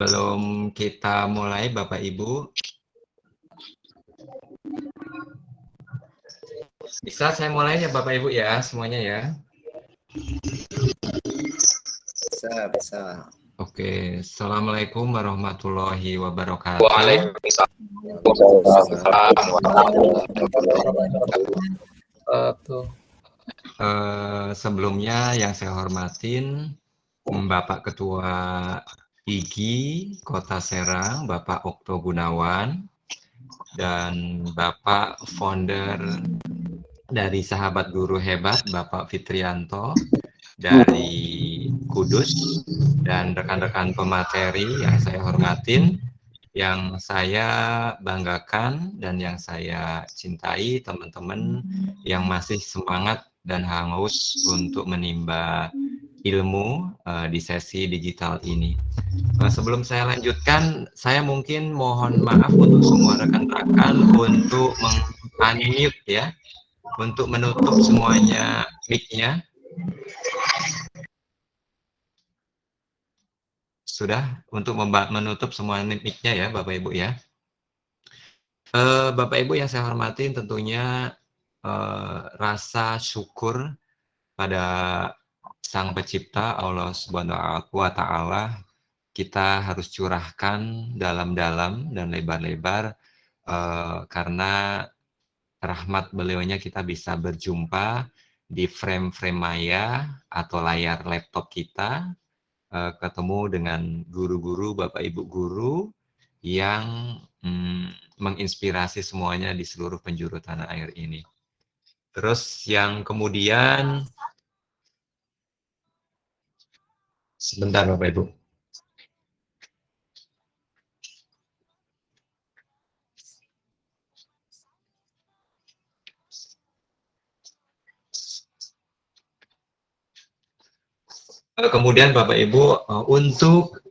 Sebelum kita mulai, Bapak Ibu, bisa saya mulai ya Bapak Ibu ya, semuanya ya. Bisa. Oke, Assalamualaikum warahmatullahi wabarakatuh. Waalaikumsalam warahmatullahi wabarakatuh. Sebelumnya yang saya hormatin Bapak Ketua IGI Kota Serang, Bapak Okto Gunawan, dan Bapak Founder dari Sahabat Guru Hebat, Bapak Fitrianto, dari Kudus, dan rekan-rekan pemateri yang saya hormatin, yang saya banggakan dan yang saya cintai, teman-teman yang masih semangat dan hangus untuk menimba ilmu di sesi digital ini. Sebelum saya lanjutkan, saya mungkin mohon maaf untuk semua rekan-rekan untuk meng-unmute ya, untuk menutup semuanya mic-nya. Sudah, untuk menutup semua mic-nya ya Bapak Ibu ya. Bapak Ibu yang saya hormati, tentunya rasa syukur pada Sang Pencipta Allah Subhanahu wa Ta'ala kita harus curahkan dalam-dalam dan lebar-lebar karena rahmat beliaunya kita bisa berjumpa di frame-frame maya atau layar laptop kita, ketemu dengan guru-guru, Bapak Ibu guru yang menginspirasi semuanya di seluruh penjuru tanah air ini. Terus yang kemudian, sebentar Bapak Ibu. Kemudian Bapak Ibu, untuk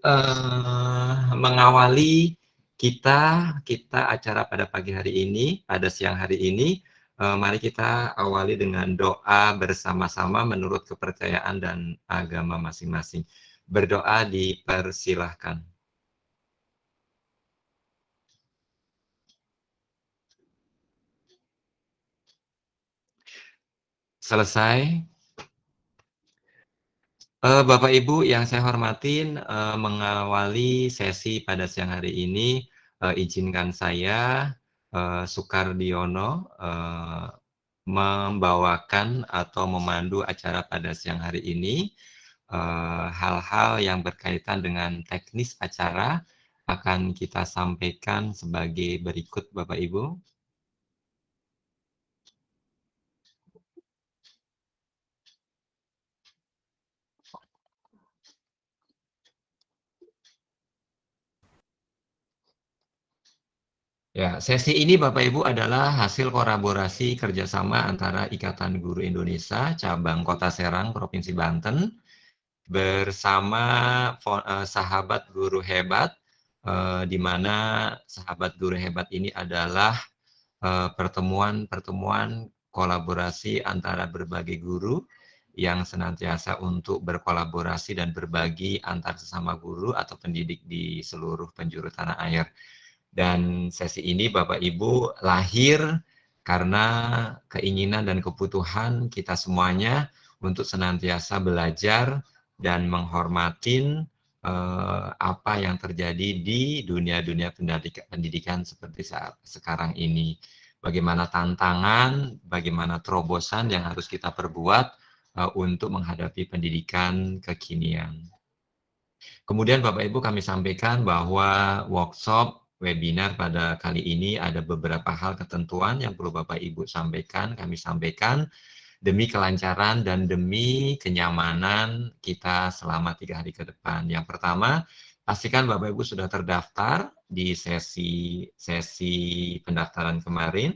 mengawali kita acara pada pagi hari ini, pada siang hari ini, mari kita awali dengan doa bersama-sama menurut kepercayaan dan agama masing-masing. Berdoa dipersilahkan. Selesai. Bapak Ibu yang saya hormatin, mengawali sesi pada siang hari ini, izinkan saya, Sukardiono, membawakan atau memandu acara pada siang hari ini. Hal-hal yang berkaitan dengan teknis acara akan kita sampaikan sebagai berikut Bapak Ibu. Ya, sesi ini Bapak Ibu adalah hasil kolaborasi kerjasama antara Ikatan Guru Indonesia Cabang Kota Serang Provinsi Banten bersama Sahabat Guru Hebat, di mana Sahabat Guru Hebat ini adalah pertemuan-pertemuan kolaborasi antara berbagai guru yang senantiasa untuk berkolaborasi dan berbagi antar sesama guru atau pendidik di seluruh penjuru tanah air. Dan sesi ini Bapak Ibu lahir karena keinginan dan kebutuhan kita semuanya untuk senantiasa belajar dan menghormatin apa yang terjadi di dunia-dunia pendidikan seperti saat sekarang ini. Bagaimana tantangan, bagaimana terobosan yang harus kita perbuat untuk menghadapi pendidikan kekinian. Kemudian Bapak Ibu kami sampaikan bahwa workshop webinar pada kali ini ada beberapa hal ketentuan yang perlu Bapak Ibu sampaikan, kami sampaikan demi kelancaran dan demi kenyamanan kita selama 3 hari ke depan. Yang pertama, pastikan Bapak Ibu sudah terdaftar di sesi pendaftaran kemarin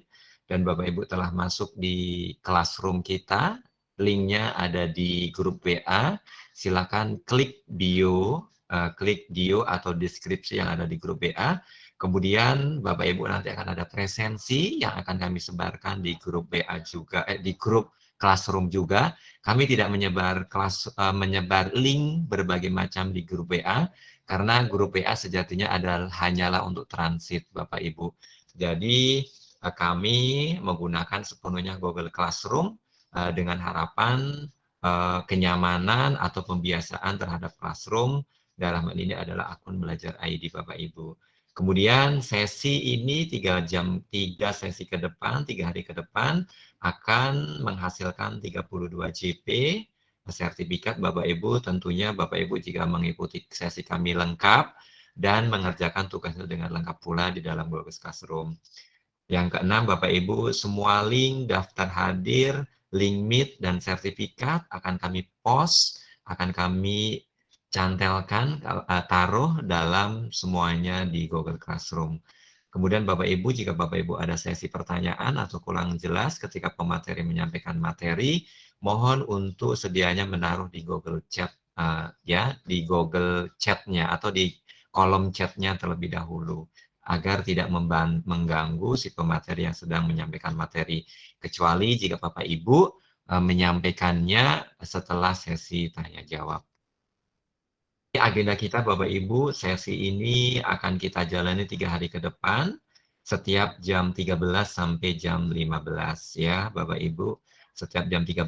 dan Bapak Ibu telah masuk di classroom kita. Linknya ada di grup WA. Silakan klik bio atau deskripsi yang ada di grup WA. Kemudian Bapak Ibu nanti akan ada presensi yang akan kami sebarkan di grup WA juga, di grup Classroom juga. Kami tidak menyebar link berbagai macam di grup WA. Karena grup WA sejatinya hanyalah untuk transit, Bapak Ibu. Jadi kami menggunakan sepenuhnya Google Classroom dengan harapan kenyamanan atau pembiasaan terhadap Classroom. Dalam hal ini adalah akun Belajar ID, Bapak Ibu. Kemudian sesi ini 3 sesi ke depan, 3 hari ke depan akan menghasilkan 32 JP sertifikat. Bapak Ibu, tentunya Bapak Ibu jika mengikuti sesi kami lengkap dan mengerjakan tugasnya dengan lengkap pula di dalam Google Classroom. Yang keenam, Bapak Ibu, semua link daftar hadir, link meet, dan sertifikat akan kami post, akan kami cantelkan, taruh dalam semuanya di Google Classroom. Kemudian Bapak Ibu, jika Bapak Ibu ada sesi pertanyaan atau kurang jelas ketika pemateri menyampaikan materi, mohon untuk sedianya menaruh di Google Chat, ya, di Google Chat-nya atau di kolom chat-nya terlebih dahulu, agar tidak mengganggu si pemateri yang sedang menyampaikan materi, kecuali jika Bapak Ibu menyampaikannya setelah sesi tanya jawab. Agenda kita Bapak Ibu, sesi ini akan kita jalani 3 hari ke depan, setiap jam 13 sampai jam 15 ya Bapak Ibu. Setiap jam 13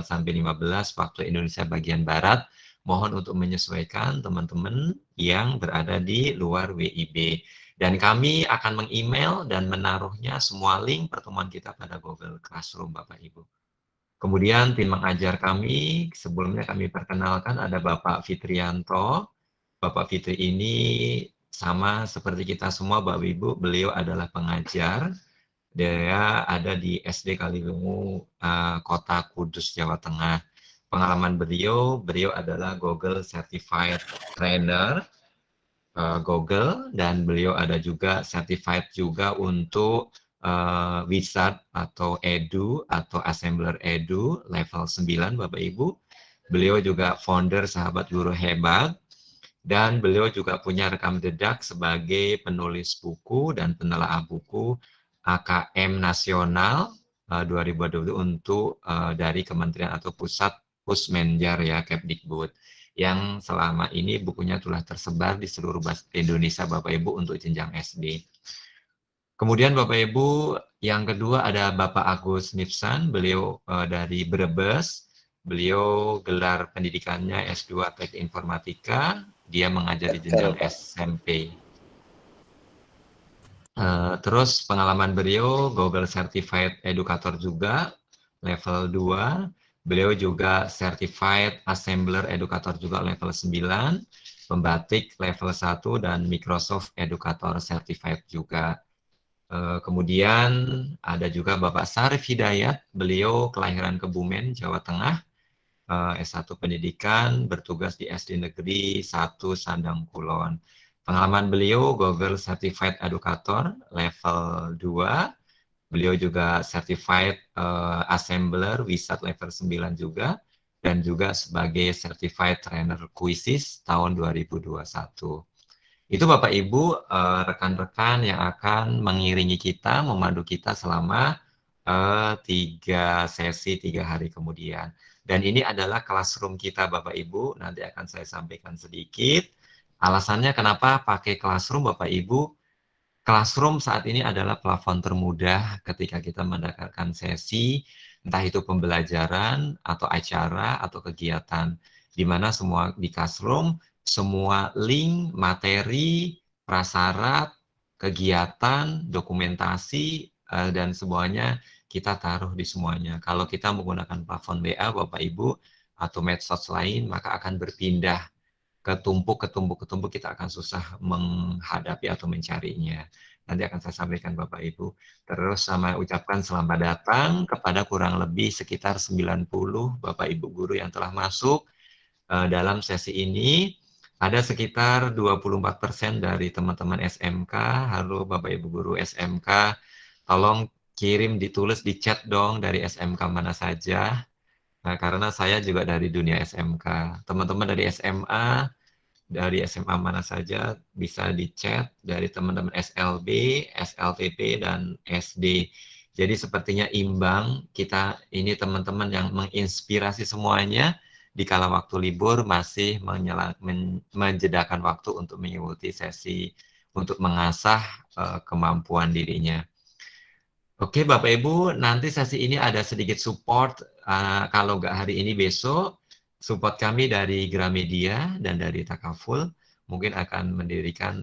sampai 15 waktu Indonesia bagian Barat. Mohon untuk menyesuaikan teman-teman yang berada di luar WIB. Dan kami akan meng-email dan menaruhnya semua link pertemuan kita pada Google Classroom, Bapak Ibu. Kemudian tim mengajar kami, sebelumnya kami perkenalkan ada Bapak Fitrianto. Bapak Fitri ini sama seperti kita semua, Bapak Ibu, beliau adalah pengajar. Dia ada di SD Kaliwungu, Kota Kudus, Jawa Tengah. Pengalaman beliau adalah Google Certified Trainer, Google, dan beliau ada juga certified juga untuk Wizard atau Edu atau Assembler Edu level 9 Bapak Ibu. Beliau juga founder Sahabat Guru Hebat, dan beliau juga punya rekam jejak sebagai penulis buku dan penelaah buku AKM Nasional 2020 untuk dari Kementerian atau Pusat Pusmenjar ya, Kemdikbud, yang selama ini bukunya telah tersebar di seluruh Indonesia Bapak Ibu untuk jenjang SD. Kemudian Bapak Ibu, yang kedua ada Bapak Agus Nipsan, beliau dari Brebes. Beliau gelar pendidikannya S2 Teknik Informatika, dia mengajar di jenjang SMP. Terus pengalaman beliau Google Certified Educator juga, level 2. Beliau juga Certified Assembler Educator juga level 9, pembatik level 1, dan Microsoft Educator Certified juga. Kemudian ada juga Bapak Sarif Hidayat, beliau kelahiran Kebumen, Jawa Tengah, S1 Pendidikan, bertugas di SD Negeri 1 Sandang Kulon. Pengalaman beliau Google Certified Educator level 2, beliau juga Certified Assembler Wizard level 9 juga, dan juga sebagai Certified Trainer Quizzes tahun 2021. Itu Bapak Ibu rekan-rekan yang akan mengiringi kita, memandu kita selama 3 sesi 3 hari kemudian. Dan ini adalah classroom kita Bapak Ibu, nanti akan saya sampaikan sedikit. Alasannya kenapa pakai classroom Bapak Ibu? Classroom saat ini adalah plafon termudah ketika kita mendapatkan sesi, entah itu pembelajaran, atau acara, atau kegiatan. Di mana semua di classroom, semua link, materi, prasyarat, kegiatan, dokumentasi, dan semuanya kita taruh di semuanya. Kalau kita menggunakan plafon WA, Bapak Ibu, atau medsos lain, maka akan berpindah ketumpuk, kita akan susah menghadapi atau mencarinya. Nanti akan saya sampaikan Bapak Ibu. Terus sama ucapkan selamat datang kepada kurang lebih sekitar 90 Bapak Ibu guru yang telah masuk dalam sesi ini. Ada sekitar 24% dari teman-teman SMK. Halo Bapak Ibu guru SMK, tolong kirim ditulis di chat dong dari SMK mana saja. Nah, karena saya juga dari dunia SMK. Teman-teman dari SMA, dari SMA mana saja bisa di chat, dari teman-teman SLB, SLTP, dan SD. Jadi sepertinya imbang, kita ini teman-teman yang menginspirasi semuanya di kala waktu libur masih menjedakan waktu untuk mengikuti sesi untuk mengasah kemampuan dirinya. Oke, Bapak Ibu, nanti sesi ini ada sedikit support, kalau nggak hari ini besok, support kami dari Gramedia dan dari Takaful, mungkin akan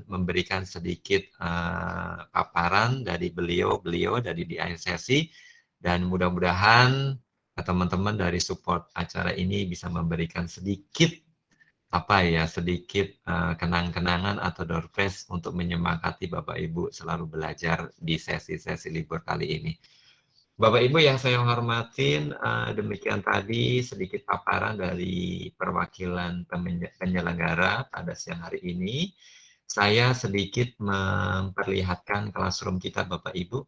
memberikan sedikit paparan dari beliau dari di akhir sesi, dan mudah-mudahan teman-teman dari support acara ini bisa memberikan sedikit kenang-kenangan atau door prize untuk menyemangati Bapak Ibu selalu belajar di sesi-sesi libur kali ini. Bapak Ibu yang saya hormatin, demikian tadi sedikit paparan dari perwakilan penyelenggara pada siang hari ini. Saya sedikit memperlihatkan classroom kita Bapak Ibu.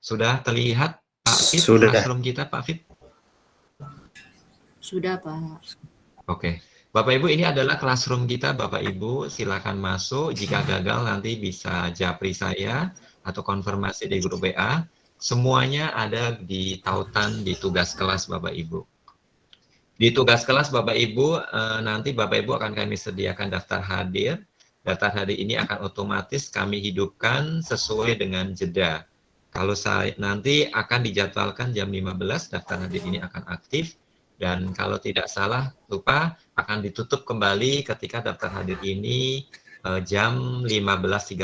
Sudah terlihat Pak Fit, classroom kita Pak Fit? Sudah Pak. Oke. Bapak Ibu, ini adalah classroom kita Bapak Ibu, silakan masuk. Jika gagal nanti bisa japri saya atau konfirmasi di grup WA. Semuanya ada di tautan di tugas kelas Bapak Ibu. Di tugas kelas Bapak Ibu, nanti Bapak Ibu akan kami sediakan daftar hadir. Daftar hadir ini akan otomatis kami hidupkan sesuai dengan jeda. Kalau nanti akan dijadwalkan jam 15, daftar hadir ini akan aktif. Dan kalau tidak salah, lupa, akan ditutup kembali ketika daftar hadir ini jam 15.30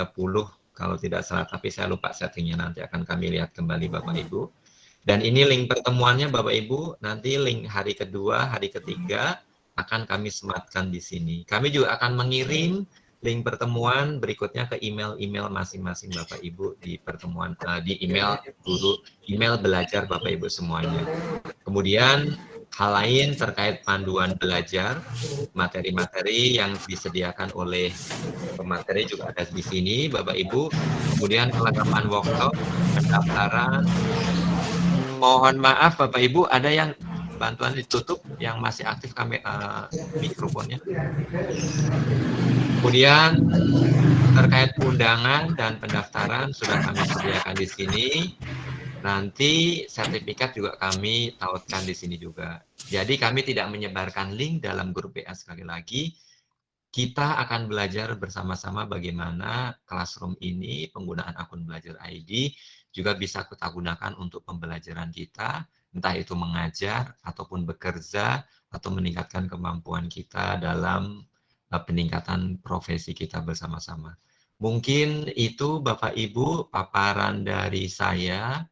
kalau tidak salah, tapi saya lupa settingnya, nanti akan kami lihat kembali Bapak Ibu. Dan ini link pertemuannya Bapak Ibu, nanti link hari kedua, hari ketiga akan kami sematkan di sini. Kami juga akan mengirim link pertemuan berikutnya ke email masing-masing Bapak Ibu di pertemuan, di email guru, email belajar Bapak Ibu semuanya. Kemudian hal lain terkait panduan belajar, materi-materi yang disediakan oleh pemateri juga ada di sini, Bapak Ibu. Kemudian kelengkapan workshop, pendaftaran. Mohon maaf Bapak Ibu, ada yang bantuan ditutup, yang masih aktif kami mikrofonnya. Kemudian terkait undangan dan pendaftaran sudah kami sediakan di sini. Nanti sertifikat juga kami tautkan di sini juga. Jadi kami tidak menyebarkan link dalam grup WA sekali lagi. Kita akan belajar bersama-sama bagaimana classroom ini, penggunaan akun belajar ID, juga bisa kita gunakan untuk pembelajaran kita, entah itu mengajar, ataupun bekerja, atau meningkatkan kemampuan kita dalam peningkatan profesi kita bersama-sama. Mungkin itu Bapak Ibu paparan dari saya,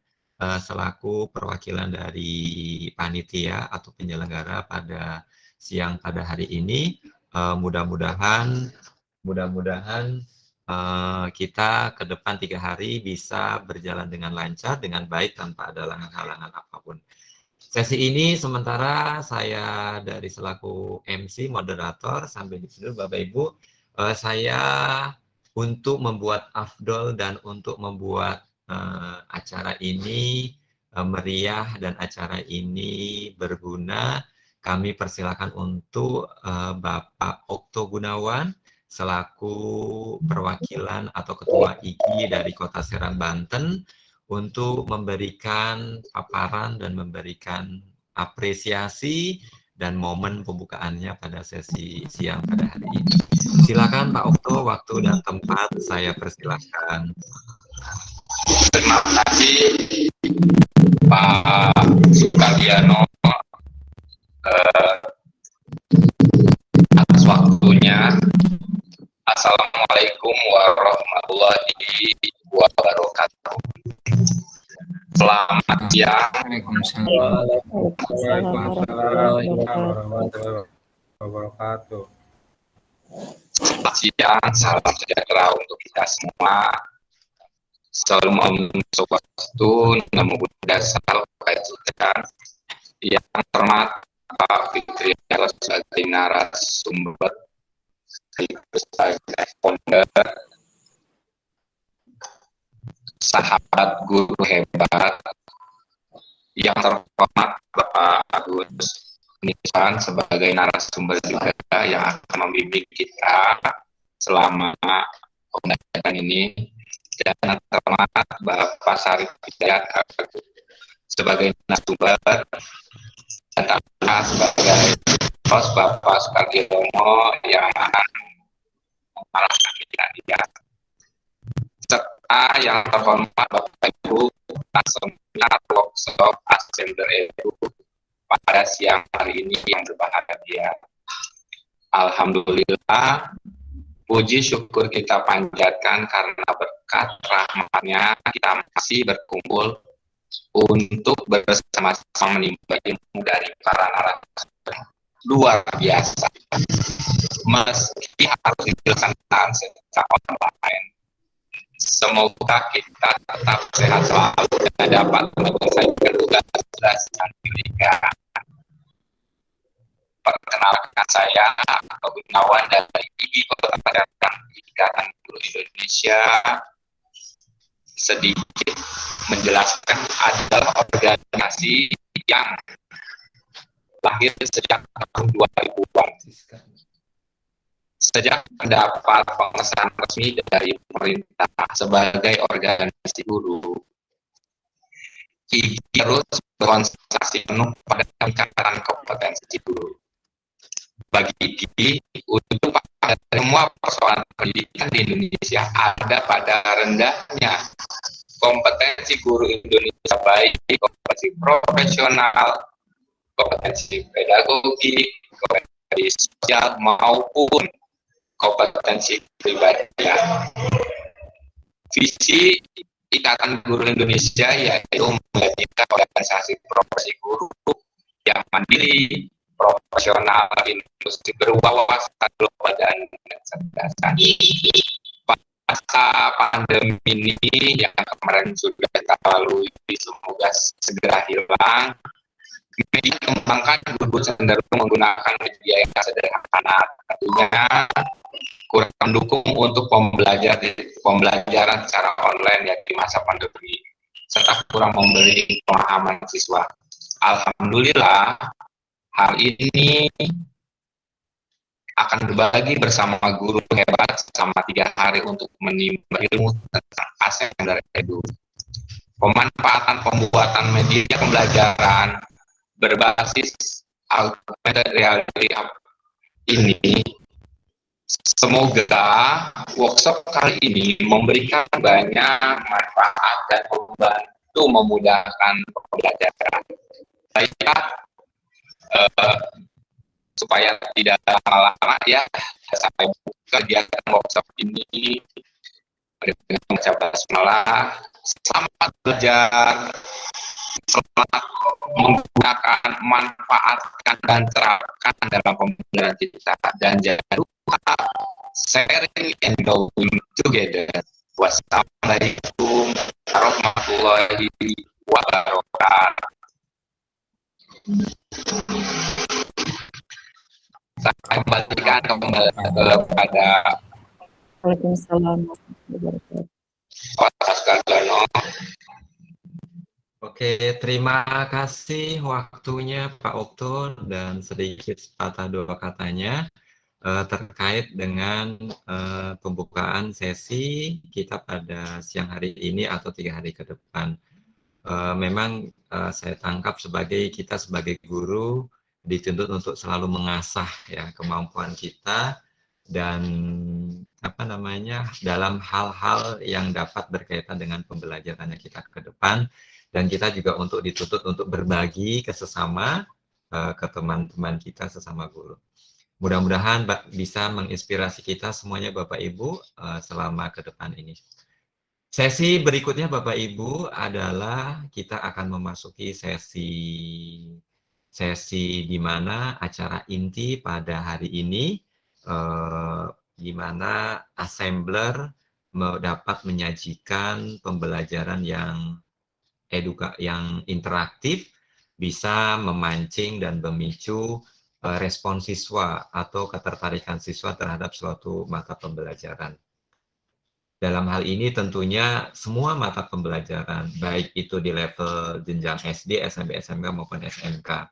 selaku perwakilan dari panitia atau penyelenggara pada siang pada hari ini. Mudah-mudahan kita ke depan 3 hari bisa berjalan dengan lancar, dengan baik, tanpa ada halangan apapun. Sesi ini sementara saya dari selaku MC, moderator, sampai di sini Bapak Ibu, saya untuk membuat afdol dan untuk membuat acara ini meriah dan acara ini berguna, kami persilakan untuk Bapak Okto Gunawan selaku perwakilan atau ketua IGI dari Kota Serang, Banten, untuk memberikan paparan dan memberikan apresiasi dan momen pembukaannya pada sesi siang pada hari ini. Silakan Pak Okto, waktu dan tempat saya persilahkan. Terima kasih Pak Sukardiano atas waktunya. Assalamualaikum warahmatullahi wabarakatuh. Selamat siang. Selamat siang, salam sejahtera untuk kita semua. Salam Om Swastiastu, Namo Buddhaya, Salam yang terhormat Pak Fikri sebagai narasumber, sebagai founder, sahabat guru hebat, yang terhormat Bapak Agus Nisan sebagai narasumber juga yang akan membimbing kita selama pembelajaran ini, dan terhormat Bapak Sarif Hidayat sebagai narasumber dan sebagai host Bapak Sukardiono yang akan mengarahkan dia, serta yang terhormat Bapak Ibu seminar workshop Assembler Edu pada siang hari ini yang berbahagia. Alhamdulillah, puji syukur kita panjatkan karena berkat rahmatnya kita masih berkumpul untuk bersama-sama menimba ilmu dari para narasumber luar biasa. Meski harus dilaksanakan secara online, semoga kita tetap sehat selalu dan dapat menyelesaikan tugas-tugas yang diberikan. Perkenalkan, saya Atau Gunawan dari IGI Kota Padang, Ikatan Guru Indonesia. Sedikit menjelaskan, adalah organisasi yang lahir sejak tahun 2000-an. Sejak mendapat pengesahan resmi dari pemerintah sebagai organisasi guru, IGI terus berkonsentrasi penuh pada peningkatan kompetensi guru. Bagi IGI, untuk pada semua persoalan pendidikan di Indonesia ada pada rendahnya kompetensi guru Indonesia, baik kompetensi profesional, kompetensi pedagogik, kompetensi sosial, maupun kompetensi pribadi. Visi Ikatan Guru Indonesia yaitu menjadikan organisasi profesi guru yang mandiri, profesional, inklusif, berwawasan global dan cerdasan. Masa pandemi ini yang kemarin sudah kita lalui semoga segera hilang. Media kembangkan guru cenderung menggunakan media yang sederhana, tentunya kurang mendukung untuk pembelajaran secara online ya di masa pandemi, serta kurang memberi pemahaman siswa. Alhamdulillah, hal ini akan berbagi bersama guru hebat selama 3 hari untuk menimba ilmu tentang Assembler Edu. Pemanfaatan pembuatan media pembelajaran berbasis augmented reality ini, semoga workshop kali ini memberikan banyak manfaat dan membantu memudahkan pembelajaran. Saya supaya tidak lama ya, saya buka kegiatan workshop ini dengan membaca basmalah. Selamat belajar, selamat menggunakan, manfaatkan dan terapkan dalam pembelajaran kita, dan jangan lupa sharing and going together. Wassalamualaikum warahmatullahi wabarakatuh. Saya kembalikan kepada Waalaikumsalam warahmatullahi wabarakatuh. Pak Sukardiono. Oke, terima kasih waktunya Pak Okto, dan sedikit sepatah dua katanya terkait dengan pembukaan sesi kita pada siang hari ini atau 3 hari ke depan. Memang saya tangkap kita sebagai guru dituntut untuk selalu mengasah ya kemampuan kita dan dalam hal-hal yang dapat berkaitan dengan pembelajarannya kita ke depan, dan kita juga dituntut untuk berbagi ke sesama ke teman-teman kita sesama guru. Mudah-mudahan bisa menginspirasi kita semuanya Bapak Ibu selama ke depan ini. Sesi berikutnya Bapak Ibu adalah kita akan memasuki sesi di mana acara inti pada hari ini, di mana Assembler dapat menyajikan pembelajaran yang interaktif, bisa memancing dan memicu respon siswa atau ketertarikan siswa terhadap suatu mata pembelajaran. Dalam hal ini tentunya semua mata pembelajaran, baik itu di level jenjang SD, SMP, SMK maupun SMK.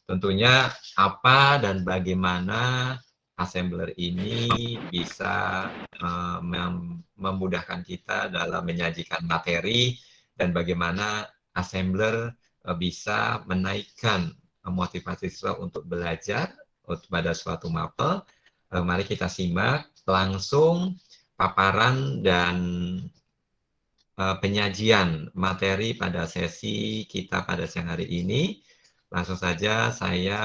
Tentunya apa dan bagaimana Assembler ini bisa memudahkan kita dalam menyajikan materi, dan bagaimana Assembler bisa menaikkan memotivasi siswa untuk belajar pada suatu mapel. Mari kita simak langsung paparan dan penyajian materi pada sesi kita pada siang hari ini. Langsung saja saya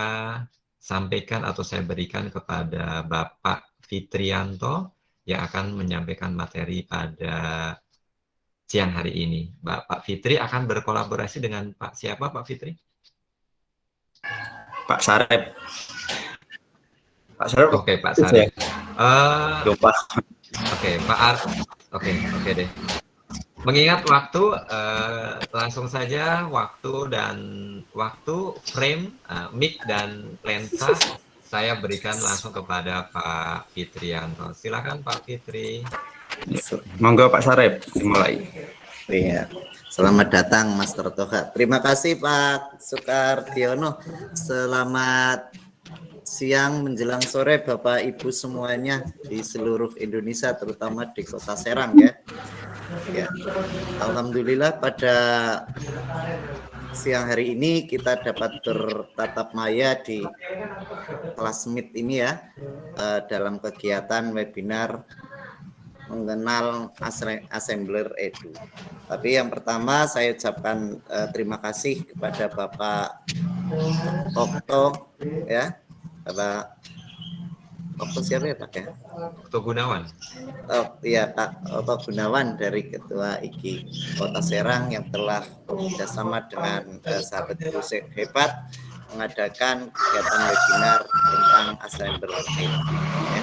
sampaikan atau saya berikan kepada Bapak Fitrianto yang akan menyampaikan materi pada siang hari ini. Pak Fitri akan berkolaborasi dengan Pak siapa, Pak Fitri? Pak Sarep. Pak Sarep. Oke, Pak Sarep. Lupa. Oke, Pak Ar. Oke deh. Mengingat waktu, langsung saja waktu frame, mic dan lensa saya berikan langsung kepada Pak Fitrianto. Silakan Pak Fitri. Monggo Pak Sarep dimulai. Iya. Selamat datang Master Toha. Terima kasih Pak Sukardiono. Selamat siang menjelang sore Bapak Ibu semuanya di seluruh Indonesia, terutama di Kota Serang ya. Ya. Alhamdulillah pada siang hari ini kita dapat bertatap maya di kelas Meet ini ya, dalam kegiatan webinar mengenal Assembler Edu. Tapi yang pertama saya ucapkan terima kasih kepada Bapak Okto ya, Bapak Okto siapa ya Pak ya? Okto Gunawan. Oh iya Pak Okto Gunawan dari Ketua IGI Kota Serang yang telah bekerjasama dengan sahabat guru hebat mengadakan kegiatan webinar tentang Assembler Edu. Ya.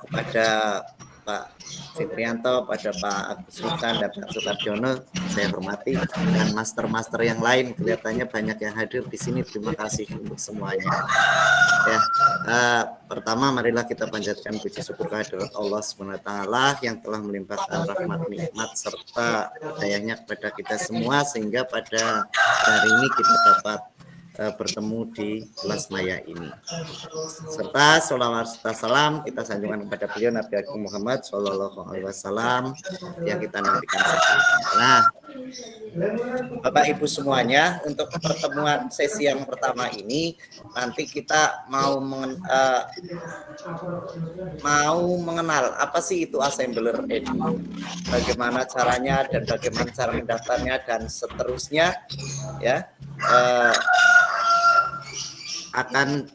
Kepada Pak Fitrianto, pada Pak Agus Rifan dan Pak Sukardiono saya hormati, dan master-master yang lain kelihatannya banyak yang hadir di sini. Terima kasih untuk semuanya. Ya, pertama marilah kita panjatkan puji syukur kehadirat Allah SWT yang telah melimpahkan rahmat nikmat serta dayanya kepada kita semua sehingga pada hari ini kita dapat bertemu di kelas maya ini. Serta sholawat serta salam kita sanjungkan kepada beliau Nabi Agung Muhammad Shallallahu Alaihi Wasallam yang kita nantikan. Nah, Bapak Ibu semuanya, untuk pertemuan sesi yang pertama ini nanti kita mau mengenal apa sih itu Assembler Edu, bagaimana caranya dan bagaimana cara mendaftarnya dan seterusnya ya. Akan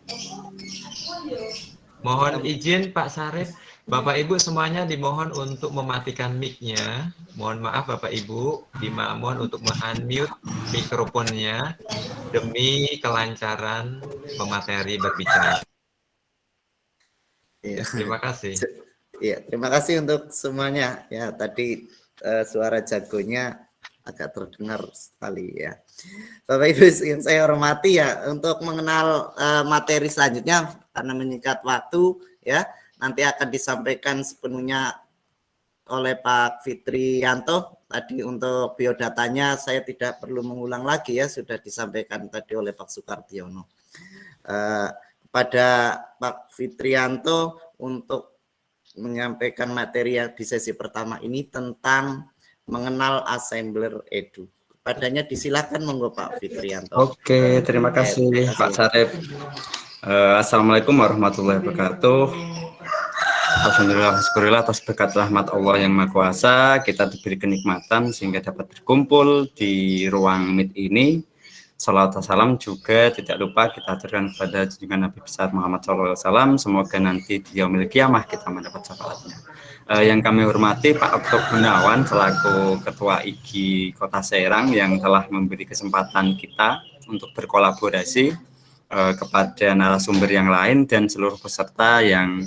mohon izin Pak Sarip, Bapak Ibu semuanya dimohon untuk mematikan mic-nya. Mohon maaf Bapak Ibu, dimohon untuk unmute mikrofonnya demi kelancaran pemateri berbicara. Ya. Terima kasih. Ya, terima kasih untuk semuanya. Ya, tadi suara jagonya agak terdengar sekali ya. Bapak Ibu yang saya hormati ya, untuk mengenal materi selanjutnya karena menyingkat waktu ya, nanti akan disampaikan sepenuhnya oleh Pak Fitrianto. Tadi untuk biodatanya saya tidak perlu mengulang lagi ya, sudah disampaikan tadi oleh Pak Sukardiono. Kepada Pak Fitrianto untuk menyampaikan materi yang di sesi pertama ini tentang mengenal Assembler Edu. Padanya disilakan monggo Pak Fitrianto. Oke, terima kasih Pak Sarep. Assalamualaikum warahmatullahi wabarakatuh. Alhamdulillah, syukurillah atas berkat rahmat Allah yang Maha Kuasa, kita diberi kenikmatan sehingga dapat berkumpul di ruang Meet ini. Salawat salam juga tidak lupa kita aturkan kepada junjungan Nabi besar Muhammad SAW. Semoga nanti di yaumil qiyamah kita mendapat syafaatnya. Yang kami hormati Pak Okto Gunawan selaku Ketua IGI Kota Serang yang telah memberi kesempatan kita untuk berkolaborasi kepada narasumber yang lain dan seluruh peserta yang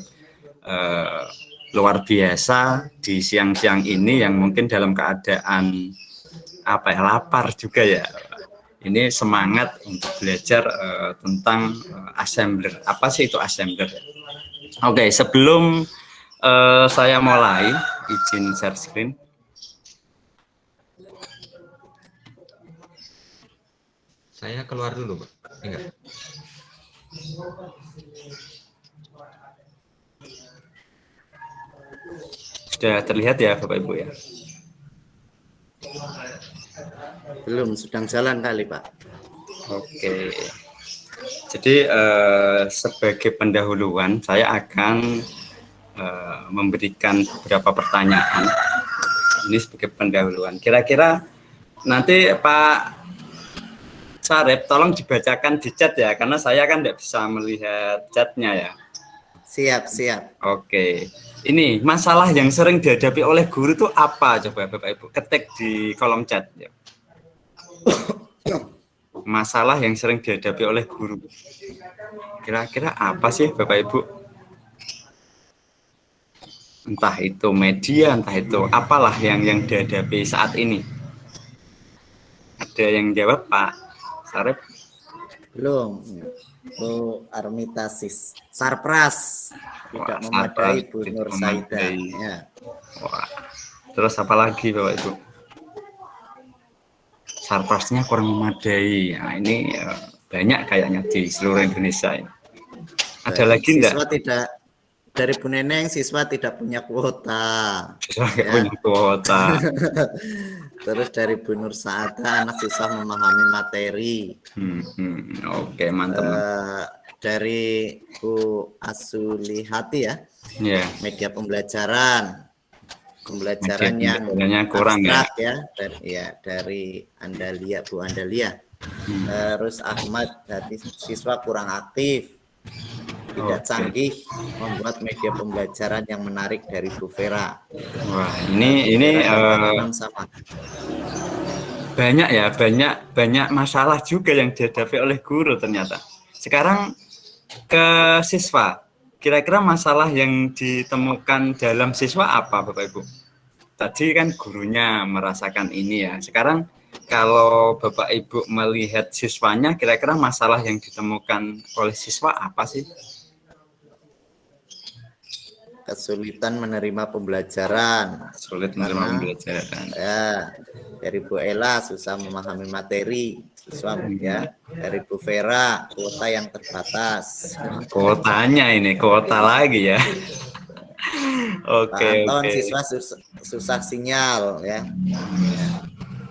luar biasa di siang-siang ini yang mungkin dalam keadaan lapar juga ya. Ini semangat untuk belajar tentang Assembler. Apa sih itu Assembler? Oke, sebelum saya mulai, izin share screen. Saya keluar dulu, Pak. Enggak. Sudah terlihat ya, Bapak Ibu ya? Belum, sedang jalan kali Pak. Oke. Jadi sebagai pendahuluan saya akan memberikan beberapa pertanyaan. Ini sebagai pendahuluan. Kira-kira nanti Pak Sarip tolong dibacakan di chat ya, karena saya kan tidak bisa melihat chatnya ya. Siap. Oke. Ini masalah yang sering dihadapi oleh guru itu apa? Coba Bapak Ibu ketik di kolom chat ya. Masalah yang sering dihadapi oleh guru. Kira-kira apa sih Bapak Ibu? Entah itu media, entah itu apalah yang dihadapi saat ini. Ada yang jawab Pak Sarip? Belum. Bu Armitasis. Sarpras. Tidak Wah, memadai Sarpras Bu tidak Nur Saida. memadai. Ya. Wah. Terus apa lagi Bapak Ibu? Sarprasnya kurang memadai. Nah, ini banyak kayaknya di seluruh Indonesia ini. Ada lagi enggak? Siswa tidak, dari Bu Neneng, siswa tidak punya kuota. Siswa nggak punya kuota. Terus dari Bu Nur Saada, anak siswa memahami materi. Oke, mantap. Dari Bu Asulihati ya, Ya. media pembelajaran yang kurang abstrak ya. Dari Andalia, Bu Andalia. Terus Ahmad, dari siswa kurang aktif, tidak canggih, membuat media pembelajaran yang menarik dari Bu Vera. Wah, ini sama. banyak masalah juga yang dihadapi oleh guru ternyata. Sekarang ke siswa, kira-kira masalah yang ditemukan dalam siswa apa Bapak Ibu? Tadi kan gurunya merasakan ini ya. Sekarang kalau Bapak Ibu melihat siswanya, kira-kira masalah yang ditemukan oleh siswa apa sih? Kesulitan menerima pembelajaran. Sulit menerima pembelajaran. Ya, dari Bu Ella susah memahami materi siswa ya. Dari Bu Vera, kuota yang terbatas. Kuotanya ini, kuota lagi ya. Oke. Pak Anton, siswa susah sinyal ya.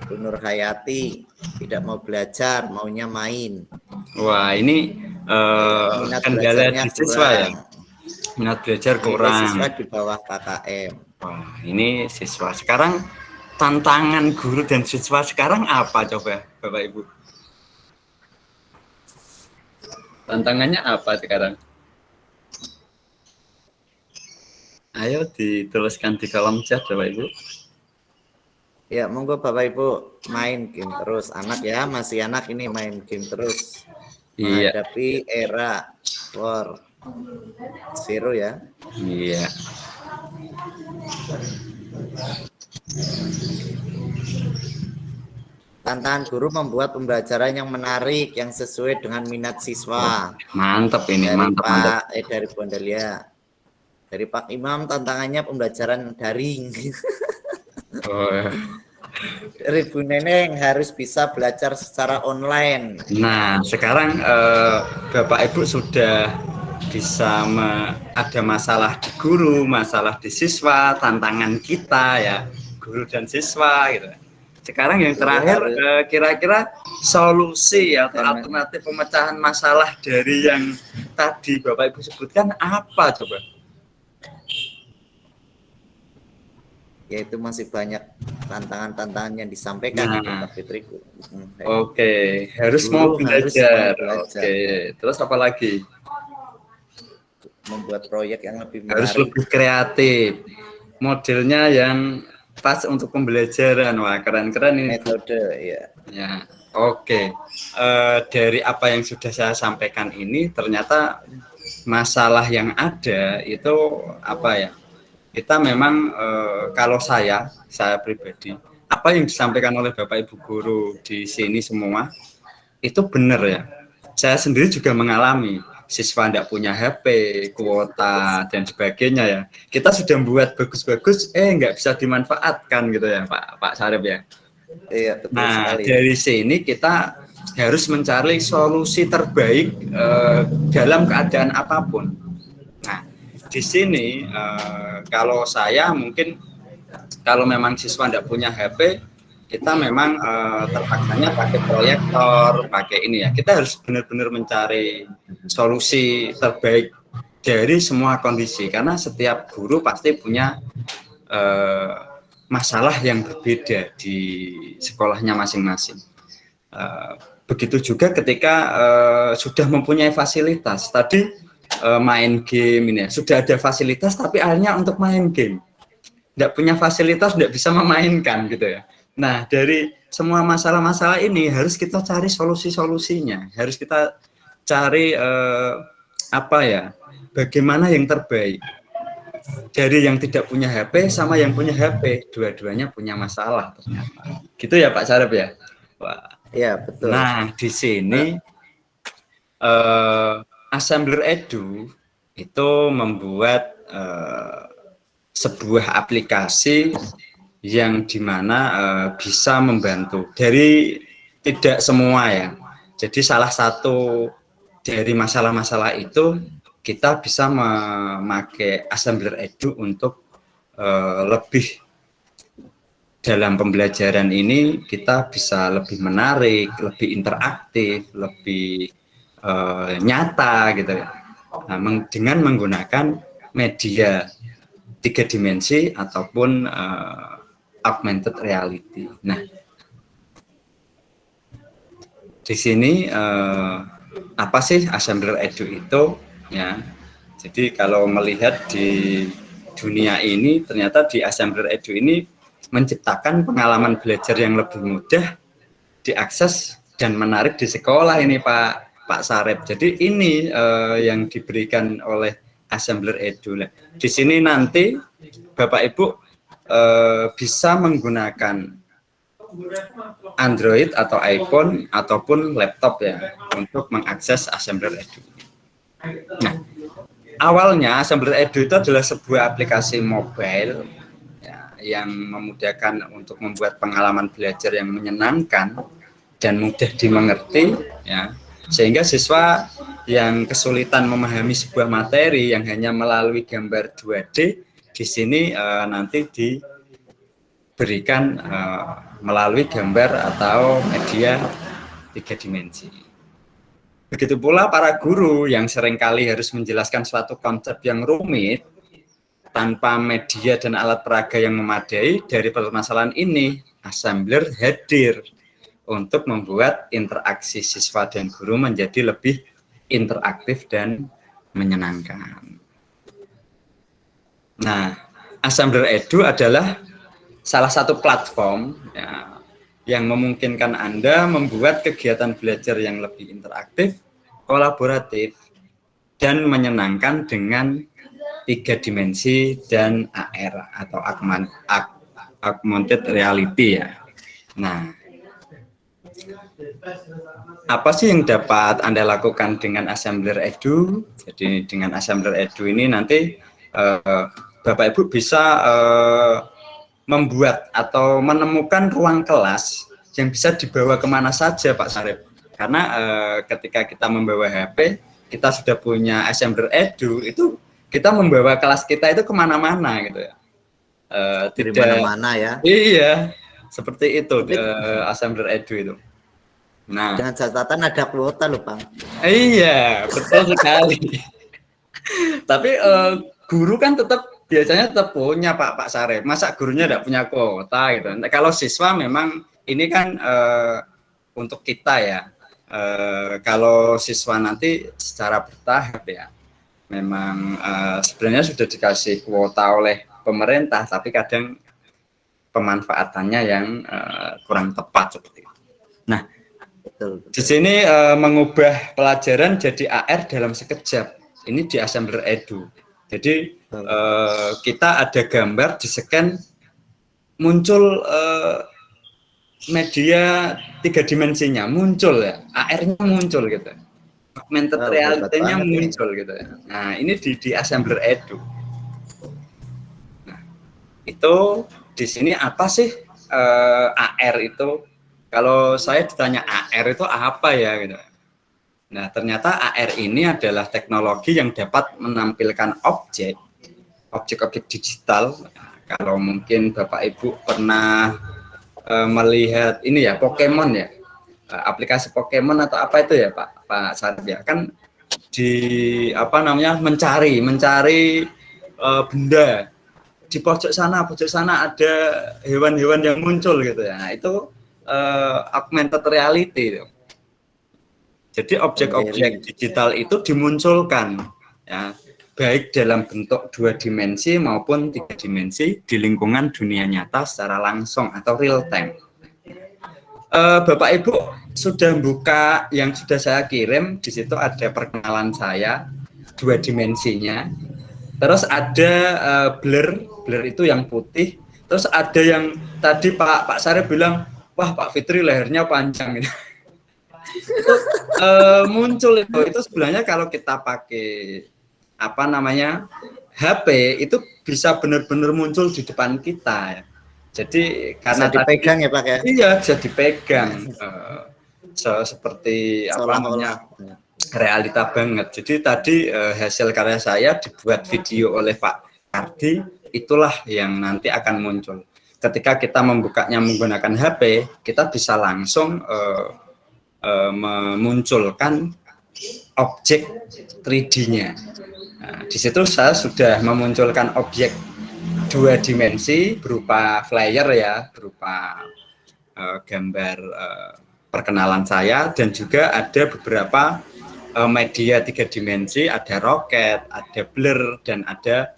Bu Nur Hayati tidak mau belajar, maunya main. Wah, ini kendala di siswa ya. Minat belajar kurang. Siswa di bawah KKM. Wah, ini siswa. Sekarang tantangan guru dan siswa sekarang apa coba Bapak Ibu? Tantangannya apa sekarang? Ayo dituliskan di kolom chat Bapak Ibu. Ya, monggo Bapak Ibu main game terus. Anak ya, masih anak ini main game terus. Iya. Menghadapi era 4.0 ya. Iya. Tantangan guru membuat pembelajaran yang menarik, yang sesuai dengan minat siswa. Mantap ini, Dari mantap. dari Bu Andalia. Dari Pak Imam tantangannya pembelajaran daring. Oh. Dari Bu Neneng harus bisa belajar secara online. Nah, sekarang Bapak Ibu sudah bisa ada masalah di guru, masalah di siswa, tantangan kita ya, guru dan siswa gitu. Sekarang yang terakhir kira-kira solusi atau alternatif pemecahan masalah dari yang tadi Bapak Ibu sebutkan apa coba? Yaitu masih banyak tantangan-tantangan yang disampaikan Pak Fitriku. Oke, harus mau belajar. Oke, terus apa lagi? Membuat proyek yang lebih menarik. Harus lebih kreatif. Modelnya yang pas untuk pembelajaran. Wah, keren-keren ini. Metode, ya. Ya, oke. Dari apa yang sudah saya sampaikan ini, ternyata masalah yang ada itu apa ya? Kita memang kalau saya pribadi, apa yang disampaikan oleh Bapak Ibu guru di sini semua itu benar ya. Saya sendiri juga mengalami siswa tidak punya HP, kuota dan sebagainya ya. Kita sudah membuat bagus-bagus, nggak bisa dimanfaatkan gitu ya Pak Sarip ya. Iya, betul sekali. Dari sini kita harus mencari solusi terbaik dalam keadaan apapun. Nah, di sini kalau saya mungkin kalau memang siswa tidak punya HP, kita memang terpaksanya pakai proyektor, pakai ini ya. Kita harus benar-benar mencari solusi terbaik dari semua kondisi, karena setiap guru pasti punya masalah yang berbeda di sekolahnya masing-masing. Begitu juga ketika sudah mempunyai fasilitas. Tadi main game ini ya, sudah ada fasilitas tapi akhirnya untuk main game. Tidak punya fasilitas, tidak bisa memainkan gitu ya. Nah, dari semua masalah-masalah ini harus kita cari solusi-solusinya. Harus kita cari bagaimana yang terbaik. Dari yang tidak punya HP sama yang punya HP, dua-duanya punya masalah ternyata. Gitu ya Pak Sarep ya? Wah. Ya, betul. Nah, di sini Assembler Edu itu membuat sebuah aplikasi yang dimana bisa membantu dari tidak semua ya. Jadi salah satu dari masalah-masalah itu kita bisa memakai Assembler Edu untuk lebih dalam pembelajaran ini kita bisa lebih menarik, lebih interaktif, lebih nyata gitu ya. Nah, dengan menggunakan media 3 dimensi ataupun augmented reality. Nah, di sini apa sih Assembler Edu itu? Ya, jadi kalau melihat di dunia ini, ternyata di Assembler Edu ini menciptakan pengalaman belajar yang lebih mudah diakses dan menarik di sekolah ini Pak Sarep. Jadi ini yang diberikan oleh Assembler Edu. Di sini nanti Bapak Ibu bisa menggunakan Android atau iPhone ataupun laptop ya untuk mengakses Assembler Edu. Nah, awalnya Assembler Edu itu adalah sebuah aplikasi mobile ya, yang memudahkan untuk membuat pengalaman belajar yang menyenangkan dan mudah dimengerti ya, sehingga siswa yang kesulitan memahami sebuah materi yang hanya melalui gambar 2D di sini nanti diberikan melalui gambar atau media 3 dimensi. Begitu pula para guru yang seringkali harus menjelaskan suatu konsep yang rumit tanpa media dan alat peraga yang memadai. Dari permasalahan ini, Assembler hadir untuk membuat interaksi siswa dan guru menjadi lebih interaktif dan menyenangkan. Nah, Assembler Edu adalah salah satu platform ya, yang memungkinkan Anda membuat kegiatan belajar yang lebih interaktif, kolaboratif, dan menyenangkan dengan 3 dimensi dan AR atau augmented reality ya. Nah, apa sih yang dapat Anda lakukan dengan Assembler Edu? Jadi dengan Assembler Edu ini nanti Bapak Ibu bisa membuat atau menemukan ruang kelas yang bisa dibawa kemana saja Pak Sarip. Karena ketika kita membawa HP, kita sudah punya Assembler Edu, itu kita membawa kelas kita itu kemana-mana gitu ya. Di mana-mana ya. Iya, seperti itu Assembler Edu itu. Nah, dengan catatan ada kuota loh Bang. Iya, betul sekali. Tapi guru kan biasanya tetap punya Pak Sarip. Masa gurunya tidak punya kuota gitu. Kalau siswa memang ini kan untuk kita ya. Kalau siswa nanti secara bertahap ya. Memang sebenarnya sudah dikasih kuota oleh pemerintah, tapi kadang pemanfaatannya yang kurang tepat seperti itu. Nah, betul. Di sini mengubah pelajaran jadi AR dalam sekejap. Ini di Assembler Edu. Jadi kita ada gambar di scan muncul media 3 dimensinya muncul ya, AR-nya muncul gitu. Augmented reality-nya muncul gitu ya. Nah, ini di Assembler Edu. Nah, itu di sini apa sih AR itu? Kalau saya ditanya AR itu apa ya gitu. Nah, ternyata AR ini adalah teknologi yang dapat menampilkan objek-objek digital. Nah, kalau mungkin Bapak Ibu pernah melihat ini ya Pokemon ya, aplikasi Pokemon atau apa itu ya Pak Sarip ya, kan di apa namanya mencari benda di pojok sana ada hewan-hewan yang muncul gitu ya. Nah, itu augmented reality itu. Jadi objek-objek digital itu dimunculkan ya, baik dalam bentuk 2 dimensi maupun 3 dimensi di lingkungan dunia nyata secara langsung atau real time. Bapak Ibu sudah buka yang sudah saya kirim, di situ ada perkenalan saya 2 dimensinya. Terus ada blur itu yang putih. Terus ada yang tadi Pak Sarip bilang, wah Pak Fitri lehernya panjang gitu. Itu muncul itu sebenarnya kalau kita pakai apa namanya HP itu bisa benar-benar muncul di depan kita ya. Jadi karena bisa dipegang ya Pak ya. Iya, bisa dipegang. Seperti apa namanya? Realita banget. Jadi tadi hasil karya saya dibuat video oleh Pak Kardi, itulah yang nanti akan muncul. Ketika kita membukanya menggunakan HP, kita bisa langsung memunculkan objek 3D-nya. Nah, di situ saya sudah memunculkan objek 2 dimensi berupa flyer ya, berupa gambar perkenalan saya, dan juga ada beberapa media 3 dimensi, ada roket, ada blur, dan ada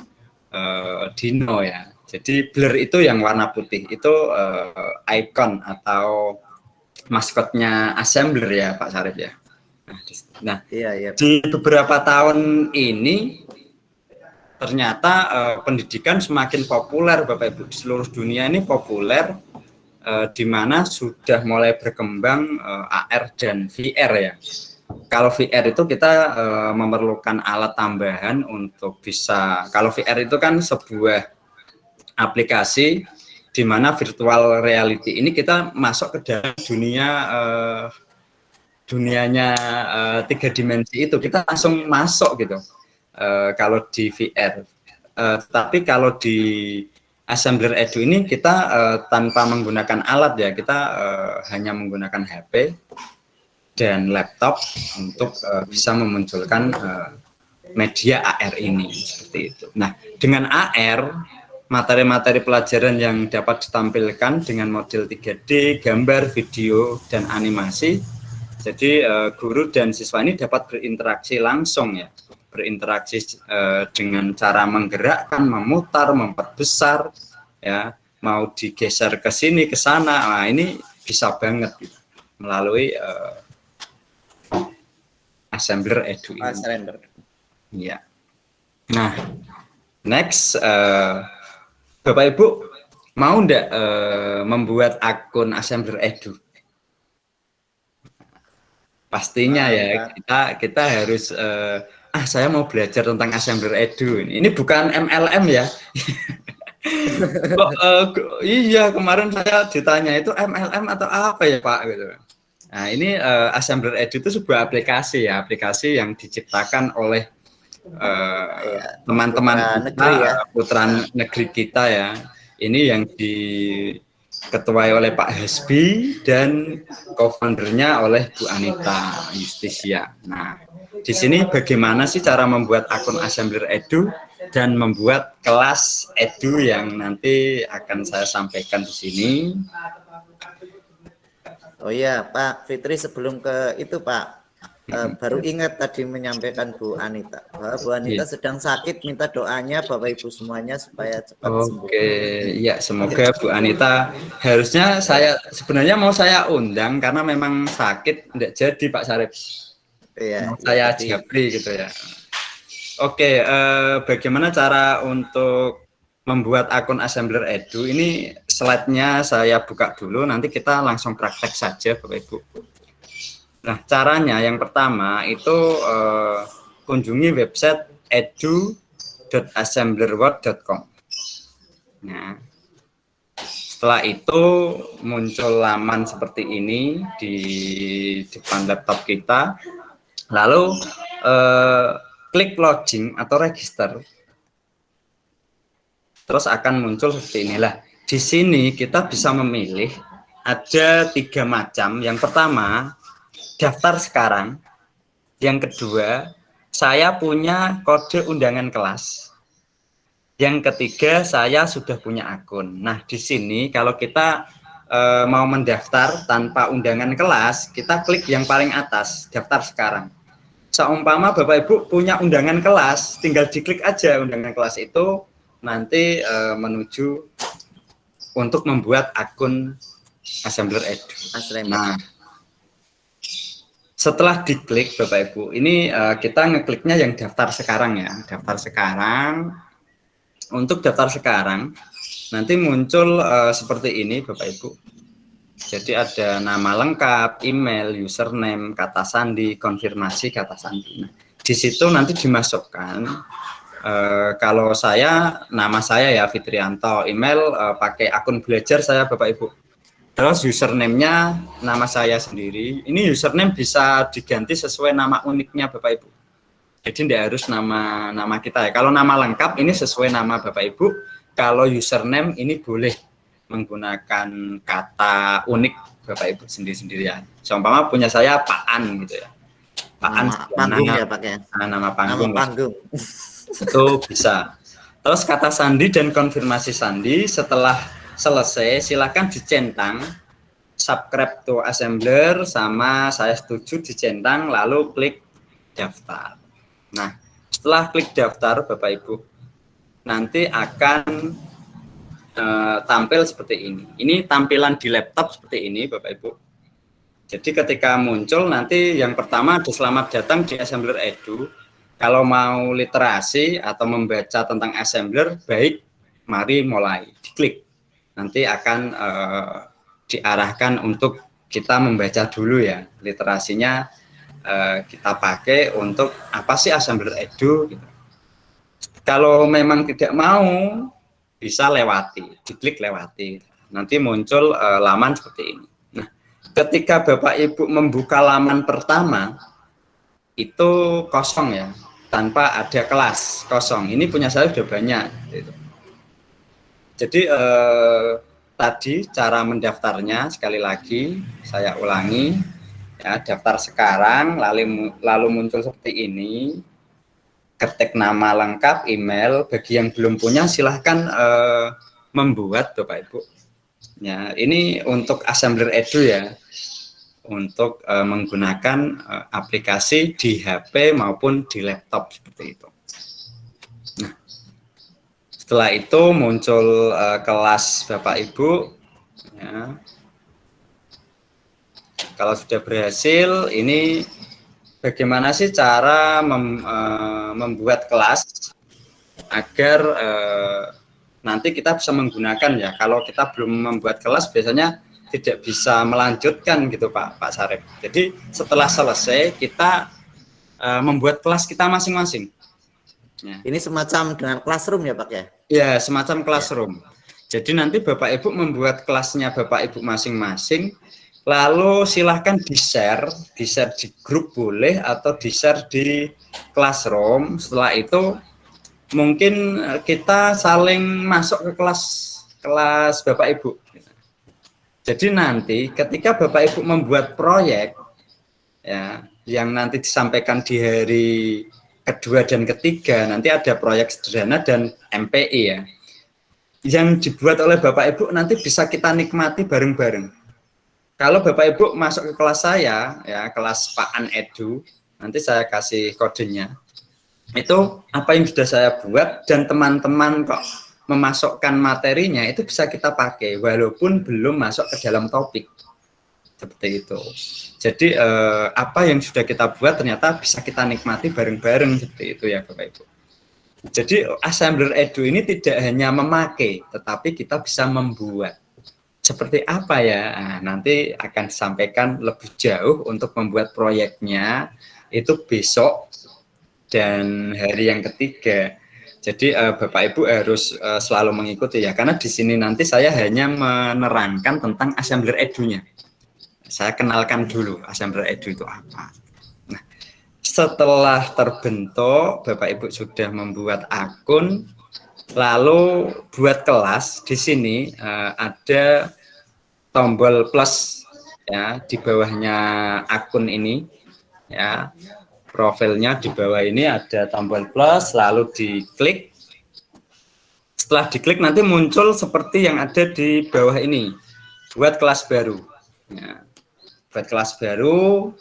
dino ya. Jadi blur itu yang warna putih, itu icon atau maskotnya Assembler ya Pak Sarip ya. Nah, iya. Di beberapa tahun ini ternyata pendidikan semakin populer Bapak Ibu, di seluruh dunia ini populer, di mana sudah mulai berkembang AR dan VR ya. Kalau VR itu kita memerlukan alat tambahan untuk bisa, kalau VR itu kan sebuah aplikasi di mana virtual reality ini kita masuk ke dalam dunianya 3 dimensi itu, kita langsung masuk gitu. Kalau di VR, tapi kalau di Assembler Edu ini kita tanpa menggunakan alat ya, kita hanya menggunakan HP dan laptop untuk bisa memunculkan media AR ini seperti itu. Nah, dengan AR materi-materi pelajaran yang dapat ditampilkan dengan model 3D, gambar, video, dan animasi. Jadi guru dan siswa ini dapat berinteraksi langsung ya, berinteraksi dengan cara menggerakkan, memutar, memperbesar, ya, mau digeser ke sini, ke sana. Nah, ini bisa banget gitu, melalui Assembler Edu ini. Ya. Nah, next. Bapak Ibu mau enggak membuat akun Assembler Edu? Pastinya ya, kita harus saya mau belajar tentang Assembler Edu. Ini bukan MLM ya. Iya, kemarin saya ditanya itu MLM atau apa ya Pak gitu. Nah, ini Assembler Edu itu sebuah aplikasi ya, aplikasi yang diciptakan oleh teman-teman putra negeri kita ya. Ini yang diketuai oleh Pak Hasbi dan co-foundernya oleh Bu Anita Justisia. Nah, di sini bagaimana sih cara membuat akun Assembler Edu dan membuat kelas Edu yang nanti akan saya sampaikan di sini. Oh iya, Pak Fitri, sebelum ke itu Pak, baru ingat tadi menyampaikan Bu Anita bahwa Bu Anita sedang sakit, minta doanya Bapak Ibu semuanya supaya cepat sembuh. Oke, ya semoga Bu Anita, harusnya sebenarnya mau saya undang karena memang sakit, enggak jadi Pak Sarip. Iya, saya Jabri gitu ya. Oke, bagaimana cara untuk membuat akun Assembler Edu? Ini slide-nya saya buka dulu, nanti kita langsung praktek saja Bapak Ibu. Nah, caranya yang pertama itu kunjungi website edu.assemblerworld.com. Nah, setelah itu muncul laman seperti ini di depan laptop kita. Lalu klik login atau register. Terus akan muncul seperti inilah. Di sini kita bisa memilih ada 3 macam. Yang pertama, daftar sekarang. Yang kedua, saya punya kode undangan kelas. Yang ketiga, saya sudah punya akun. Nah, di sini kalau kita mau mendaftar tanpa undangan kelas, kita klik yang paling atas, daftar sekarang. Seumpama Bapak Ibu punya undangan kelas, tinggal diklik aja undangan kelas itu, nanti menuju untuk membuat akun Assembler Edu. Nah, setelah diklik Bapak Ibu, ini kita ngekliknya yang daftar sekarang ya, daftar sekarang. Untuk daftar sekarang, nanti muncul seperti ini Bapak Ibu. Jadi ada nama lengkap, email, username, kata sandi, konfirmasi kata sandi. Nah, di situ nanti dimasukkan, kalau saya, nama saya ya Fitrianto, email pakai akun belajar saya Bapak Ibu. Terus username-nya nama saya sendiri. Ini username bisa diganti sesuai nama uniknya Bapak Ibu. Jadi tidak harus nama kita ya. Kalau nama lengkap ini sesuai nama Bapak Ibu. Kalau username ini boleh menggunakan kata unik Bapak Ibu sendiri-sendirian. Seumpama punya saya Pak An gitu ya. Pak An panggung ya Pak ya. Nama panggung. Nama panggung. Itu bisa. Terus kata sandi dan konfirmasi sandi setelah selesai silakan dicentang subscribe to Assembler sama saya setuju dicentang lalu klik daftar. Nah, setelah klik daftar Bapak Ibu, nanti akan tampil seperti ini. Ini tampilan di laptop seperti ini Bapak Ibu. Jadi ketika muncul nanti yang pertama ada selamat datang di Assembler Edu. Kalau mau literasi atau membaca tentang Assembler, baik, mari mulai. Diklik. Nanti akan diarahkan untuk kita membaca dulu ya, literasinya. Kita pakai untuk apa sih Assembler Edu gitu. Kalau memang tidak mau bisa lewati, diklik lewati. Nanti muncul laman seperti ini. Nah, ketika Bapak Ibu membuka laman pertama itu kosong ya, tanpa ada kelas, kosong. Ini punya saya sudah banyak gitu. Jadi tadi cara mendaftarnya sekali lagi saya ulangi. Ya, daftar sekarang, lalu muncul seperti ini, ketik nama lengkap, email. Bagi yang belum punya silahkan membuat Bapak Ibu. Ya, ini untuk Assembler Edu ya, untuk menggunakan aplikasi di HP maupun di laptop seperti itu. Nah, setelah itu muncul kelas Bapak Ibu. Ya. Kalau sudah berhasil, ini bagaimana sih cara membuat kelas agar nanti kita bisa menggunakan ya. Kalau kita belum membuat kelas biasanya tidak bisa melanjutkan gitu Pak Sarip. Jadi setelah selesai kita membuat kelas kita masing-masing. Ya. Ini semacam dengan classroom ya Pak ya? Ya, semacam classroom. Jadi nanti Bapak Ibu membuat kelasnya Bapak Ibu masing-masing. Lalu silahkan di-share di grup boleh atau di-share di classroom. Setelah itu mungkin kita saling masuk ke kelas Bapak Ibu. Jadi nanti ketika Bapak Ibu membuat proyek ya, yang nanti disampaikan di hari kedua dan ketiga, nanti ada proyek sederhana dan MPI ya. Yang dibuat oleh Bapak Ibu nanti bisa kita nikmati bareng-bareng. Kalau Bapak Ibu masuk ke kelas saya, ya kelas Pak An Edu, nanti saya kasih kodenya. Itu apa yang sudah saya buat dan teman-teman kok memasukkan materinya itu bisa kita pakai walaupun belum masuk ke dalam topik. Seperti itu. Jadi apa yang sudah kita buat ternyata bisa kita nikmati bareng-bareng seperti itu ya Bapak Ibu. Jadi Assembler Edu ini tidak hanya memakai, tetapi kita bisa membuat. Seperti apa ya? Nah, nanti akan disampaikan lebih jauh untuk membuat proyeknya itu besok dan hari yang ketiga. Jadi Bapak Ibu harus selalu mengikuti ya, karena di sini nanti saya hanya menerangkan tentang Assembler Edu-nya. Saya kenalkan dulu Assembler Edu itu apa. Nah, setelah terbentuk, Bapak Ibu sudah membuat akun. Lalu buat kelas di sini ada tombol plus ya di bawahnya akun ini ya, profilnya di bawah ini ada tombol plus, lalu diklik. Setelah diklik nanti muncul seperti yang ada di bawah ini, buat kelas baru ya. Buat kelas baru,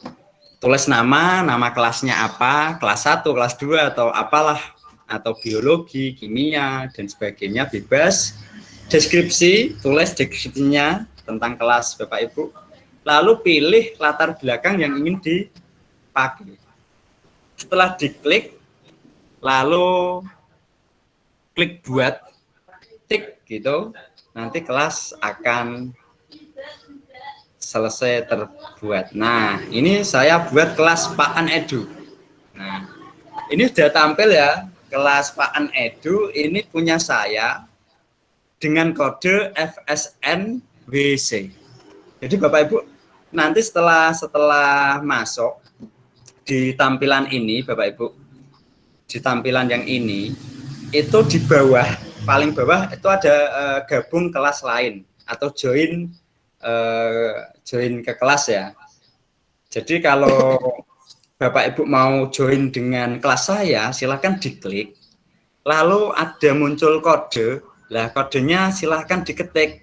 tulis nama kelasnya apa, kelas 1, kelas 2 atau apalah, atau biologi, kimia dan sebagainya, bebas. Deskripsi, tulis deskripsinya tentang kelas Bapak Ibu, lalu pilih latar belakang yang ingin dipakai. Setelah diklik, lalu klik buat, tik gitu, nanti kelas akan selesai terbuat. Nah, ini saya buat kelas Pak An Edu. Nah, ini sudah tampil ya, kelas Pak An Edu ini punya saya dengan kode FSN WC. Jadi Bapak Ibu, nanti setelah masuk di tampilan ini, Bapak Ibu, di tampilan yang ini, itu di bawah, paling bawah itu ada gabung kelas lain atau join ke kelas ya. Jadi kalau Bapak Ibu mau join dengan kelas saya, silahkan diklik. Lalu ada muncul kode, lah kodenya silahkan diketik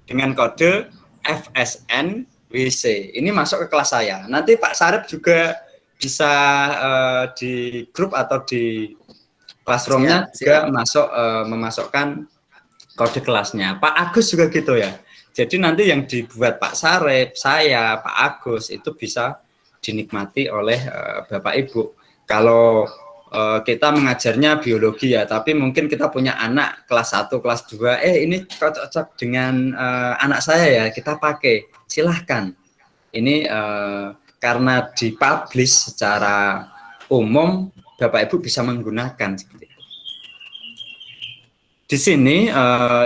dengan kode FSN WC. Ini masuk ke kelas saya. Nanti Pak Sarip juga bisa di grup atau di classroom-nya juga memasukkan kode kelasnya. Pak Agus juga gitu ya. Jadi nanti yang dibuat Pak Sarip, saya, Pak Agus itu bisa dinikmati oleh Bapak Ibu. Kalau kita mengajarnya biologi ya, tapi mungkin kita punya anak kelas 1, kelas 2, ini cocok dengan anak saya ya, kita pakai. Silahkan. Ini karena dipublish secara umum, Bapak Ibu bisa menggunakan seperti itu. Di sini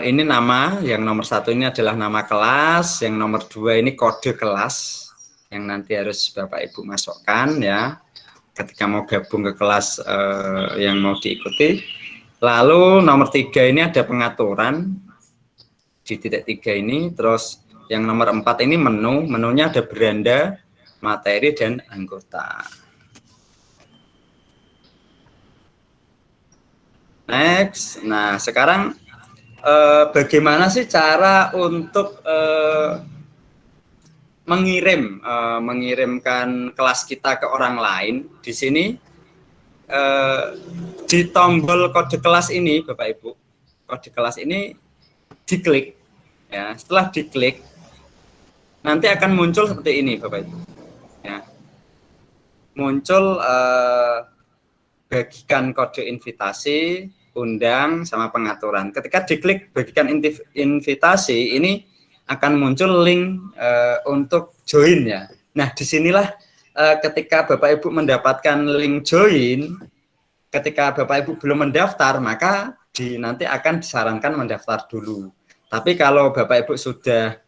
ini nama yang nomor 1 ini adalah nama kelas, yang nomor 2 ini kode kelas yang nanti harus Bapak Ibu masukkan ya ketika mau gabung ke kelas yang mau diikuti. Lalu nomor 3 ini ada pengaturan di titik 3 ini, terus yang nomor 4 ini menunya ada beranda, materi dan anggota. Next, nah sekarang bagaimana sih cara untuk mengirimkan kelas kita ke orang lain? Di sini di tombol kode kelas ini, Bapak Ibu, kode kelas ini diklik, ya. Setelah diklik, nanti akan muncul seperti ini, Bapak Ibu, ya. Muncul bagikan kode invitasi, undang sama pengaturan. Ketika diklik bagikan invitasi, ini akan muncul link untuk join ya. Nah, disinilah ketika Bapak Ibu mendapatkan link join, ketika Bapak Ibu belum mendaftar, maka nanti akan disarankan mendaftar dulu. Tapi kalau Bapak Ibu sudah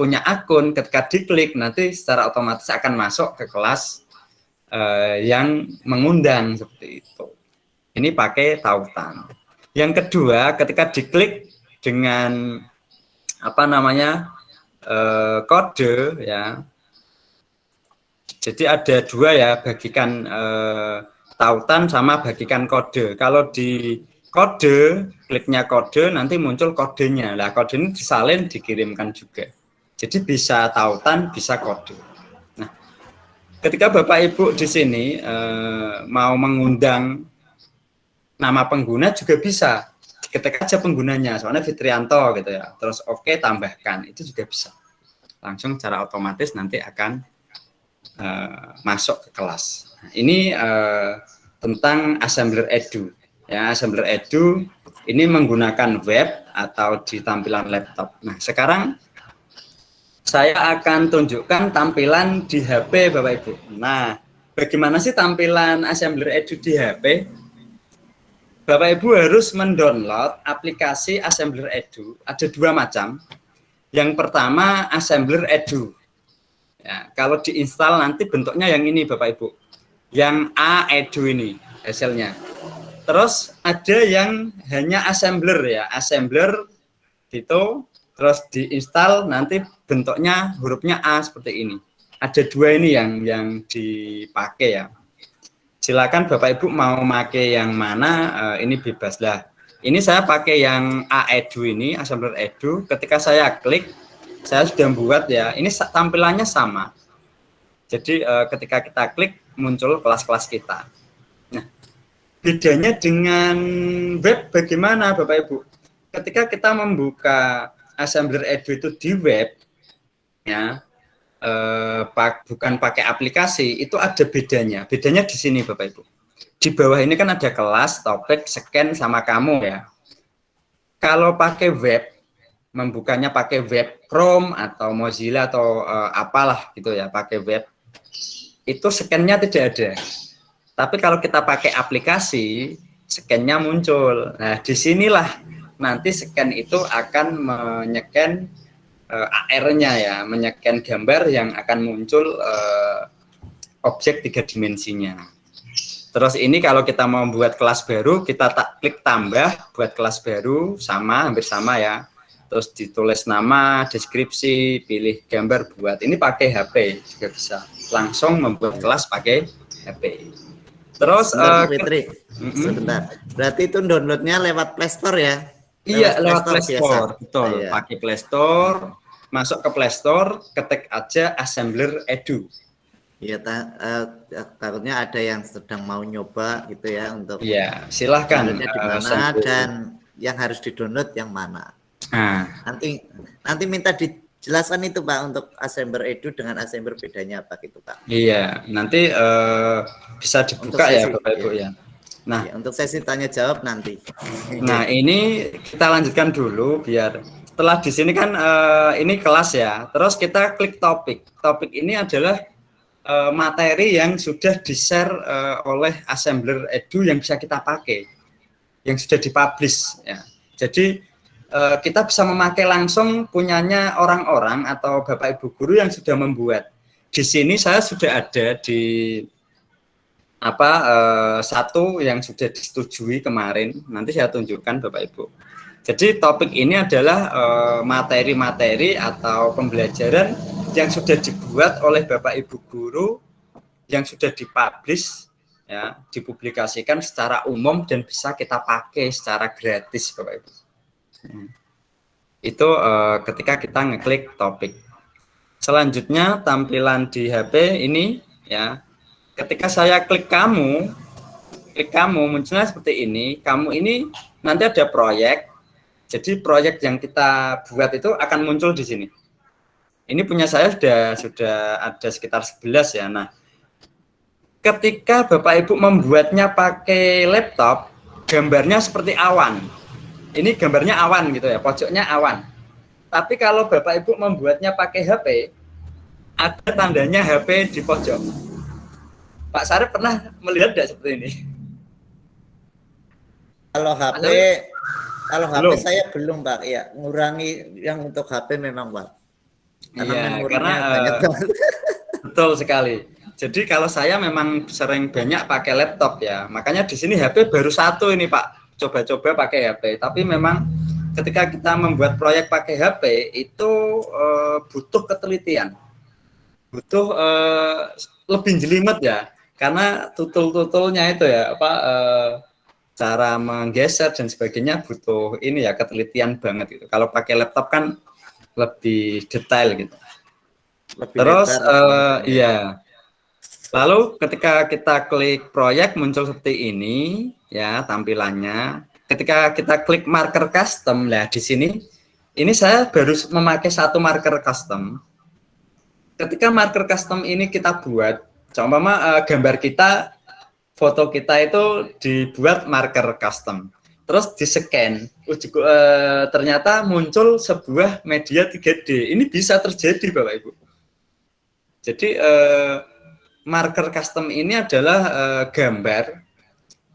punya akun, ketika diklik nanti secara otomatis akan masuk ke kelas yang mengundang seperti itu. Ini pakai tautan. Yang kedua, ketika diklik dengan kode ya. Jadi ada dua ya, bagikan tautan sama bagikan kode. Kalau di kode, kliknya kode, nanti muncul kodenya. Lah kode ini disalin, dikirimkan juga. Jadi bisa tautan, bisa kode. Nah, ketika Bapak Ibu di sini mau mengundang nama pengguna juga bisa. Ketik aja penggunanya, soalnya Fitrianto gitu ya. Terus oke, tambahkan, itu juga bisa. Langsung secara otomatis nanti akan masuk ke kelas. Nah, ini tentang Assembler Edu. Ya, Assembler Edu ini menggunakan web atau di tampilan laptop. Nah, sekarang saya akan tunjukkan tampilan di HP Bapak Ibu. Nah, bagaimana sih tampilan Assembler Edu di HP? Bapak Ibu harus mendownload aplikasi Assembler Edu. Ada dua macam. Yang pertama Assembler Edu. Ya, kalau diinstal nanti bentuknya yang ini Bapak Ibu. Yang A Edu ini hasilnya. Terus ada yang hanya assembler ya, assembler gitu, terus diinstal, nanti bentuknya hurufnya A seperti ini. Ada 2 ini yang dipakai ya. Silakan Bapak Ibu mau pakai yang mana, ini bebas lah. Ini saya pakai yang A-Edu ini, Assembler Edu. Ketika saya klik, saya sudah buat ya. Ini tampilannya sama. Jadi ketika kita klik, muncul kelas-kelas kita. Nah, bedanya dengan web bagaimana Bapak Ibu? Ketika kita membuka Assembler Edu itu di web, ya, bukan pakai aplikasi, itu ada bedanya. Bedanya di sini Bapak Ibu. Di bawah ini kan ada kelas, topik, scan sama kamu ya. Kalau pakai web, membukanya pakai web Chrome atau Mozilla atau apalah gitu ya, pakai web, itu scan-nya tidak ada. Tapi kalau kita pakai aplikasi, scan-nya muncul. Nah, disinilah nanti scan itu akan menyeken AR-nya ya, menyeken gambar yang akan muncul objek 3 dimensinya. Terus ini kalau kita mau buat kelas baru, kita klik tambah, buat kelas baru, hampir sama ya. Terus ditulis nama, deskripsi, pilih gambar buat. Ini pakai HP juga bisa. Langsung membuat kelas pakai HP. Terus Fitri, sebentar. Berarti itu downloadnya lewat Play Store ya? Iya, lewat Play Store, betul. Iya. Pakai Play Store, masuk ke Play Store, ketik aja Assembler Edu. Iya, takutnya ada yang sedang mau nyoba gitu ya untuk. Iya, silahkan. Downloadnya di mana dan yang harus di-download yang mana? Nah, Nanti minta dijelaskan itu Pak untuk Assembler Edu dengan Assembler bedanya apa gitu Pak. iya, nanti bisa dibuka ya Bapak Ibu ya. Nah, ya, untuk sesi tanya jawab nanti. Nah, ini kita lanjutkan dulu biar setelah di sini kan ini kelas ya. Terus kita klik topik. Topik ini adalah materi yang sudah di-share oleh Assembler Edu yang bisa kita pakai, yang sudah dipublish ya. Jadi kita bisa memakai langsung punyanya orang-orang atau Bapak Ibu guru yang sudah membuat. Di sini saya sudah ada di satu yang sudah disetujui kemarin. Nanti saya tunjukkan Bapak Ibu. Jadi topik ini adalah materi-materi atau pembelajaran yang sudah dibuat oleh Bapak Ibu guru yang sudah dipublish ya, dipublikasikan secara umum dan bisa kita pakai secara gratis Bapak Ibu. Itu ketika kita ngeklik topik. Selanjutnya tampilan di HP ini ya. Ketika saya klik kamu munculnya seperti ini. Kamu ini nanti ada proyek. Jadi proyek yang kita buat itu akan muncul di sini. Ini punya saya sudah ada sekitar 11 ya. Nah, ketika Bapak Ibu membuatnya pakai laptop, gambarnya seperti awan. Ini gambarnya awan gitu ya, pojoknya awan. Tapi kalau Bapak Ibu membuatnya pakai HP, ada tandanya HP di pojok. Pak Sarip pernah melihat tidak seperti ini? Kalau HP belum. saya belum Pak, ya ngurangi yang untuk HP memang Pak. Karena banyak betul sekali. Jadi kalau saya memang sering banyak pakai laptop ya, makanya di sini HP baru satu ini Pak, coba-coba pakai HP. Tapi memang ketika kita membuat proyek pakai HP itu butuh ketelitian, butuh lebih jelimet ya, karena tutul-tutulnya itu ya cara menggeser dan sebagainya butuh ini ya ketelitian banget gitu. Kalau pakai laptop kan lebih detail gitu. Terus iya. Lalu ketika kita klik proyek muncul seperti ini ya tampilannya. Ketika kita klik marker custom, nah di sini ini saya baru memakai satu marker custom. Ketika marker custom ini kita buat, contohnya gambar kita, foto kita itu dibuat marker custom, terus di-scan, ternyata muncul sebuah media 3D. Ini bisa terjadi Bapak Ibu. Jadi marker custom ini adalah gambar,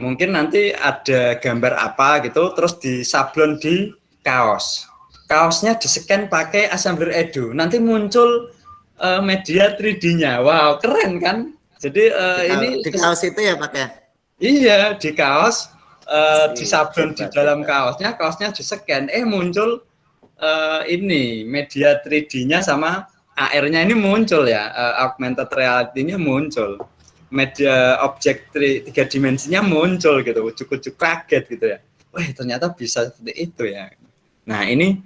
mungkin nanti ada gambar apa gitu, terus disablon di kaos. Kaosnya di-scan pakai Assembler Edu, nanti muncul media 3D-nya. Wow, keren kan? Jadi ini di kaos itu ya Pak ya? Iya, di kaos disablon di dalam kaosnya di-scan, muncul ini media 3D-nya sama AR-nya ini muncul ya, augmented reality-nya muncul, media objek tiga dimensinya muncul gitu, ujuk-ujuk kaget gitu ya. Wah ternyata bisa seperti itu ya. Nah ini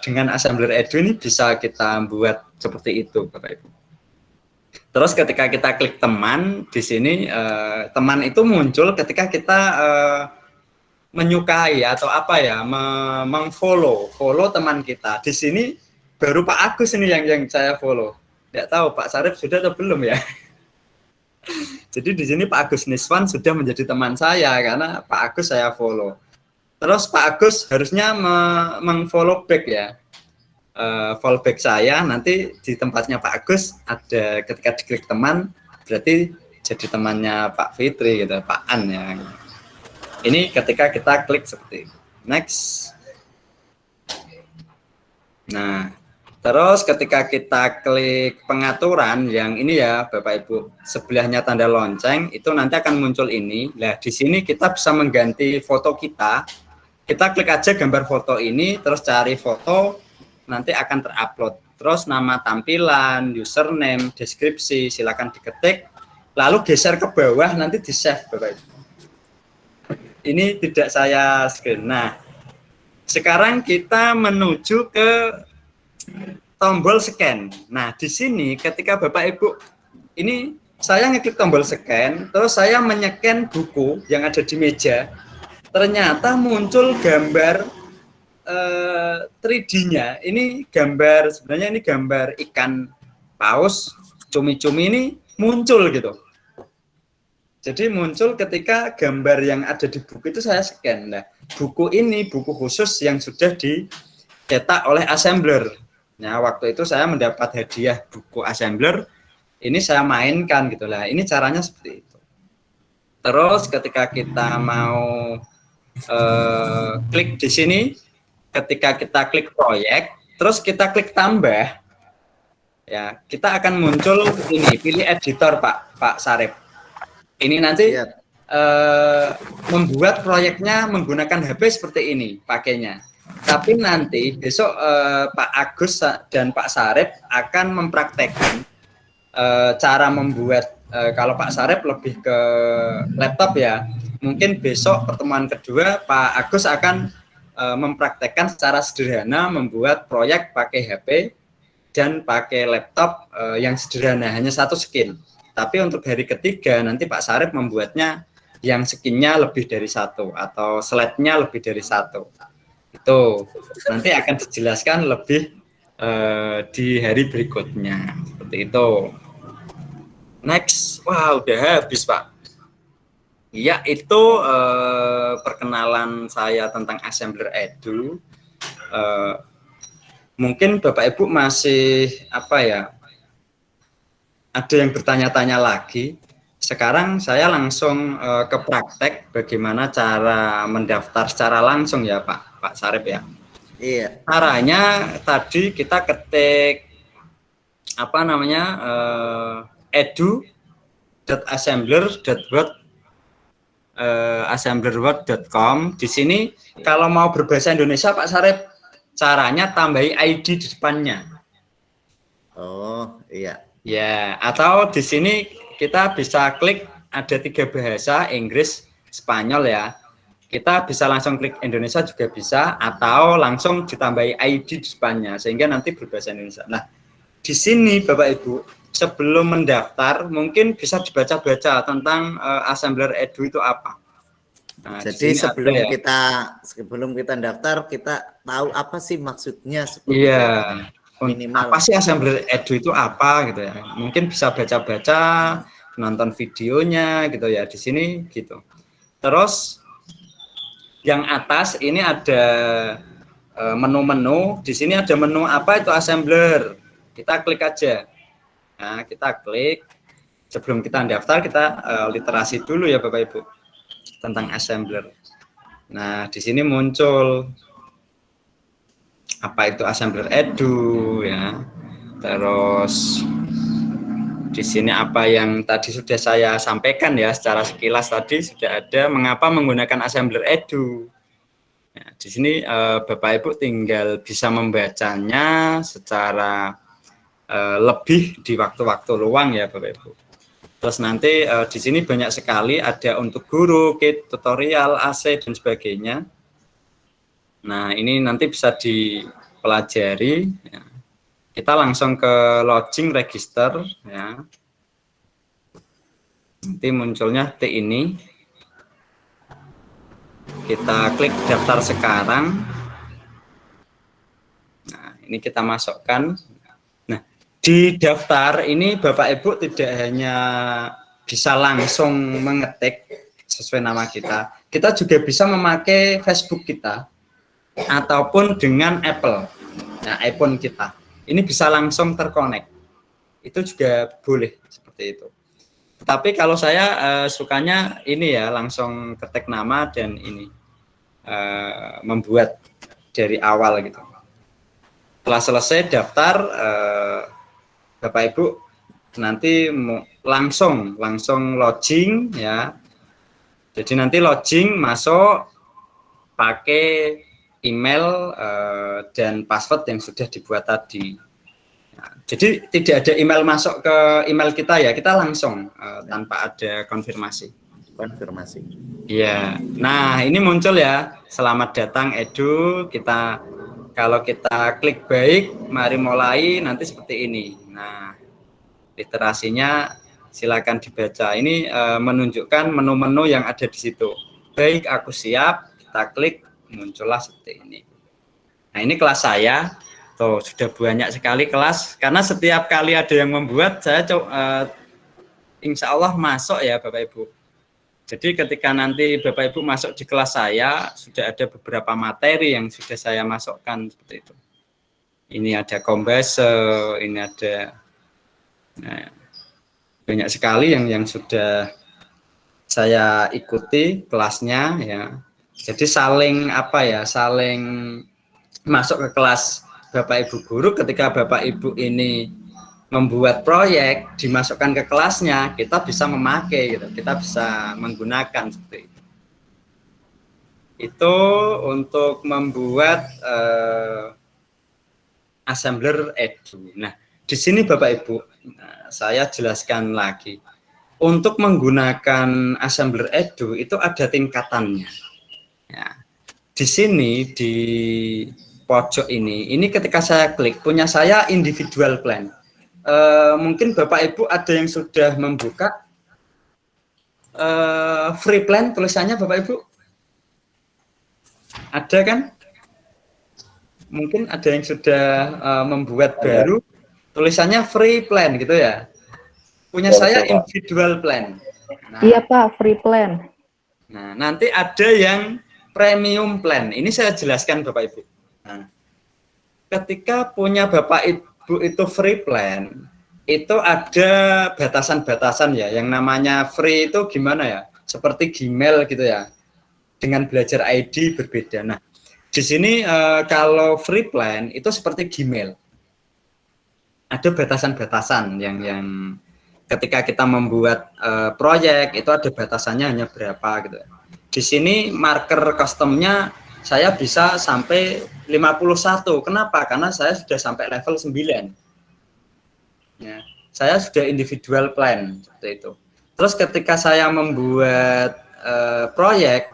dengan Assembler Edu ini bisa kita buat seperti itu Bapak Ibu. Terus ketika kita klik teman di sini, teman itu muncul ketika kita menyukai atau apa ya, mengfollow teman kita. Di sini baru Pak Agus ini yang saya follow. Tidak tahu Pak Sarip sudah atau belum ya. Jadi di sini Pak Agus Niswan sudah menjadi teman saya karena Pak Agus saya follow. Terus Pak Agus harusnya meng-follow back ya. Follow back saya, nanti di tempatnya Pak Agus ada ketika diklik teman berarti jadi temannya Pak Fitri gitu, Pak An ya. Ini ketika kita klik seperti itu. Next. Nah, terus ketika kita klik pengaturan yang ini ya Bapak Ibu, sebelahnya tanda lonceng itu nanti akan muncul ini. Nah, di sini kita bisa mengganti foto kita. Kita klik aja gambar foto ini, terus cari foto, nanti akan terupload. Terus nama tampilan, username, deskripsi, silakan diketik. Lalu geser ke bawah, nanti di-save Bapak Ibu. Ini tidak saya screen. Nah, sekarang kita menuju ke tombol scan. Nah, di sini ketika Bapak Ibu, ini saya ngeklik tombol scan, terus saya menyeken buku yang ada di meja, ternyata muncul gambar 3D-nya. Ini gambar, sebenarnya ini gambar ikan paus, cumi-cumi ini muncul gitu. Jadi muncul ketika gambar yang ada di buku itu saya scan. Nah, buku ini buku khusus yang sudah dicetak oleh Assembler. Nah, waktu itu saya mendapat hadiah buku Assembler. Ini saya mainkan gitu lah. Ini caranya seperti itu. Terus ketika kita mau klik di sini, ketika kita klik proyek, terus kita klik tambah, ya kita akan muncul ini, pilih editor Pak Sarip. Ini nanti membuat proyeknya menggunakan HP seperti ini pakainya. Tapi nanti besok Pak Agus dan Pak Sarip akan mempraktekkan cara membuat, kalau Pak Sarip lebih ke laptop ya. Mungkin besok pertemuan kedua Pak Agus akan mempraktekkan secara sederhana membuat proyek pakai HP dan pakai laptop yang sederhana, hanya satu skin. Tapi untuk hari ketiga nanti Pak Sarip membuatnya yang skinnya lebih dari satu atau slide-nya lebih dari satu. Itu nanti akan dijelaskan lebih di hari berikutnya. Seperti itu. Next. Wah, udah habis Pak. Ya, itu perkenalan saya tentang Assembler Edu. Mungkin Bapak Ibu masih apa ya? Ada yang bertanya-tanya lagi. Sekarang saya langsung ke praktek bagaimana cara mendaftar secara langsung ya Pak Sarip ya. Iya. Caranya tadi kita ketik apa namanya edu.assemblerword.com. Di sini kalau mau berbahasa Indonesia Pak Sarip, caranya tambahi ID di depannya. Oh iya. Ya, atau di sini kita bisa klik ada 3 bahasa, Inggris, Spanyol ya. Kita bisa langsung klik Indonesia juga bisa, atau langsung ditambahi ID di depannya sehingga nanti berbahasa Indonesia. Nah, di sini Bapak Ibu, sebelum mendaftar mungkin bisa dibaca-baca tentang Assembler Edu itu apa. Nah, jadi sebelum kita daftar kita tahu apa sih maksudnya. Iya. Minimal. Apa sih Assembler Edu itu apa gitu ya? Mungkin bisa baca-baca, nonton videonya gitu ya di sini gitu. Terus yang atas ini ada menu-menu. Di sini ada menu apa itu Assembler. Kita klik aja. Nah, kita klik. Sebelum kita daftar kita literasi dulu ya Bapak Ibu tentang Assembler. Nah, di sini muncul apa itu Assembler Edu ya. Terus di sini apa yang tadi sudah saya sampaikan ya secara sekilas tadi sudah ada mengapa menggunakan Assembler Edu. Ya, di sini Bapak Ibu tinggal bisa membacanya secara lebih di waktu-waktu luang ya Bapak Ibu. Terus nanti di sini banyak sekali ada untuk guru, kit, tutorial, AC dan sebagainya. Nah ini nanti bisa dipelajari. Ya. Kita langsung ke login register ya. Nanti munculnya T ini. Kita klik daftar sekarang. Nah, ini kita masukkan. Nah, di daftar ini Bapak Ibu tidak hanya bisa langsung mengetik sesuai nama kita. Kita juga bisa memakai Facebook kita ataupun dengan Apple. Nah, iPhone kita. Ini bisa langsung terkonek. Itu juga boleh seperti itu. Tapi kalau saya sukanya ini ya langsung ketik nama dan ini membuat dari awal gitu. Setelah selesai daftar, Bapak Ibu nanti langsung login ya. Jadi nanti login masuk pakai email dan password yang sudah dibuat tadi. Jadi tidak ada email masuk ke email kita ya, kita langsung tanpa ada konfirmasi. Iya. Nah, ini muncul ya. Selamat datang Edu. Kalau kita klik baik, mari mulai nanti seperti ini. Nah, literasinya silakan dibaca. Ini menunjukkan menu-menu yang ada di situ. Baik, aku siap. Kita klik, muncullah seperti ini. Nah, ini kelas saya. Tuh, sudah banyak sekali kelas, karena setiap kali ada yang membuat, saya insya Allah masuk ya Bapak Ibu. Jadi ketika nanti Bapak Ibu masuk di kelas saya, sudah ada beberapa materi yang sudah saya masukkan seperti itu. Ini ada Kombase, ini ada banyak sekali yang sudah saya ikuti kelasnya ya. Jadi saling masuk ke kelas Bapak Ibu guru. Ketika Bapak Ibu ini membuat proyek dimasukkan ke kelasnya, kita bisa memakai gitu, kita bisa menggunakan seperti itu. Itu untuk membuat assembler Edu. Nah, di sini Bapak Ibu, saya jelaskan lagi. Untuk menggunakan assembler Edu itu ada tingkatannya. Ya. Di sini di pojok ini ketika saya klik, punya saya individual plan. Mungkin Bapak Ibu ada yang sudah membuka free plan tulisannya Bapak Ibu? Ada kan? Mungkin ada yang sudah membuat baru tulisannya free plan gitu ya. Punya saya individual plan. Nah, Iya Pak, free plan. Nah, nanti ada yang premium plan. Ini saya jelaskan Bapak Ibu. Nah, ketika punya Bapak Ibu itu free plan, itu ada batasan-batasan ya. Yang namanya free itu gimana ya? Seperti Gmail gitu ya. Dengan belajar ID berbeda. Nah, di sini kalau free plan itu seperti Gmail. Ada batasan-batasan yang ketika kita membuat proyek itu ada batasannya hanya berapa gitu. Di sini marker customnya saya bisa sampai 51. Kenapa? Karena saya sudah sampai level 9. Ya, saya sudah individual plan seperti itu. Terus ketika saya membuat proyek,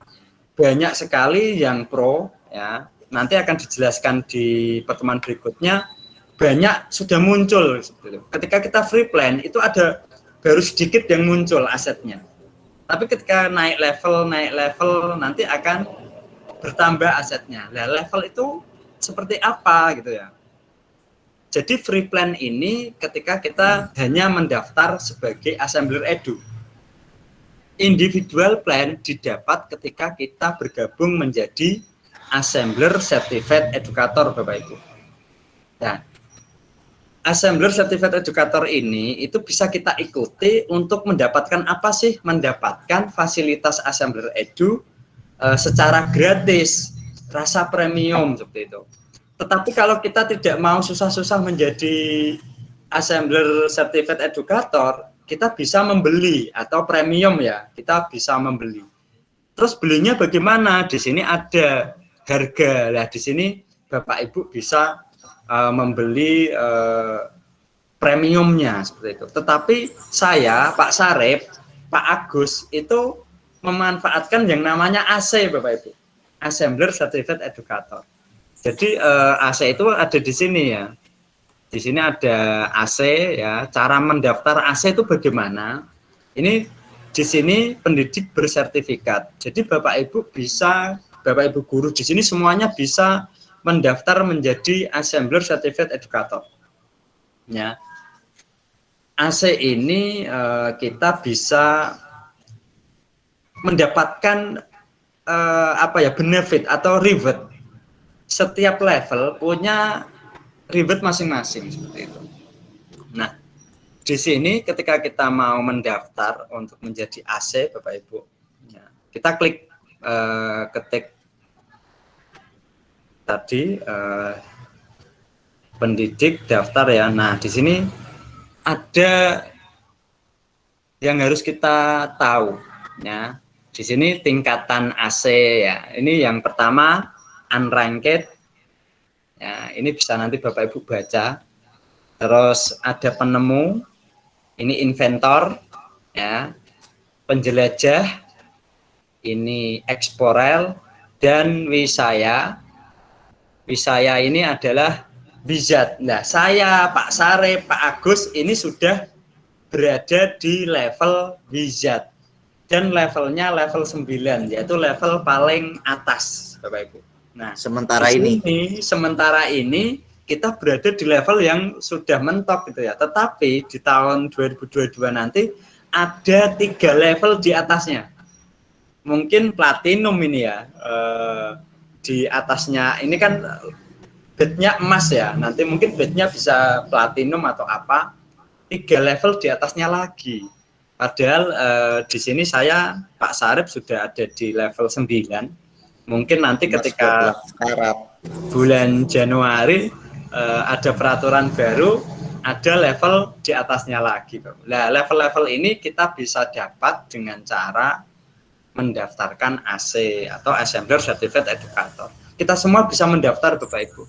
banyak sekali yang pro ya. Nanti akan dijelaskan di pertemuan berikutnya. Banyak sudah muncul seperti itu. Ketika kita free plan itu ada baru sedikit yang muncul asetnya. Tapi ketika naik level nanti akan bertambah asetnya. Nah, level itu seperti apa gitu ya. Jadi free plan ini ketika kita hanya mendaftar sebagai assembler Edu. Individual plan didapat ketika kita bergabung menjadi assembler certified educator Bapak Ibu. Nah, assembler certified educator ini itu bisa kita ikuti untuk mendapatkan apa sih? Mendapatkan fasilitas assembler Edu secara gratis, rasa premium seperti itu. Tetapi kalau kita tidak mau susah-susah menjadi assembler certified educator, kita bisa membeli atau premium ya, kita bisa membeli. Terus belinya bagaimana? Di sini ada harga. Nah, di sini Bapak Ibu bisa membeli premiumnya seperti itu. Tetapi saya, Pak Sarip, Pak Agus itu memanfaatkan yang namanya AC, Bapak Ibu. Assembler Certified Educator. Jadi AC itu ada di sini ya. Di sini ada AC ya. Cara mendaftar AC itu bagaimana? Ini di sini pendidik bersertifikat. Jadi Bapak Ibu bisa, Bapak Ibu guru di sini semuanya bisa mendaftar menjadi Assembler Certified Educator. Ya. AC ini kita bisa mendapatkan benefit atau reward. Setiap level punya reward masing-masing seperti itu. Nah, di sini ketika kita mau mendaftar untuk menjadi AC, Bapak Ibu, ya, kita klik ketik tadi pendidik daftar ya. Nah, di sini ada yang harus kita tahu ya. Di sini tingkatan AC ya. Ini yang pertama unranked. Ya, ini bisa nanti Bapak Ibu baca. Terus ada penemu, ini inventor, ya, penjelajah, ini eksporel, dan wisaya. Wisaya ini adalah wizard. Nah, saya, Pak Sarip, Pak Agus ini sudah berada di level wizard. Dan levelnya level 9, yaitu level paling atas, Bapak Ibu. Nah, sementara ini kita berada di level yang sudah mentok gitu ya. Tetapi di tahun 2022 nanti ada 3 level di atasnya. Mungkin platinum ini ya. Di atasnya ini kan bednya emas ya. Nanti mungkin bednya bisa platinum atau apa. 3 level di atasnya lagi. Padahal di sini saya Pak Sarip sudah ada di level 9. Mungkin nanti ketika bulan Januari ada peraturan baru, ada level di atasnya lagi. Nah, level-level ini kita bisa dapat dengan cara mendaftarkan AC atau Assembler Certified Educator. Kita semua bisa mendaftar, Bapak Ibu.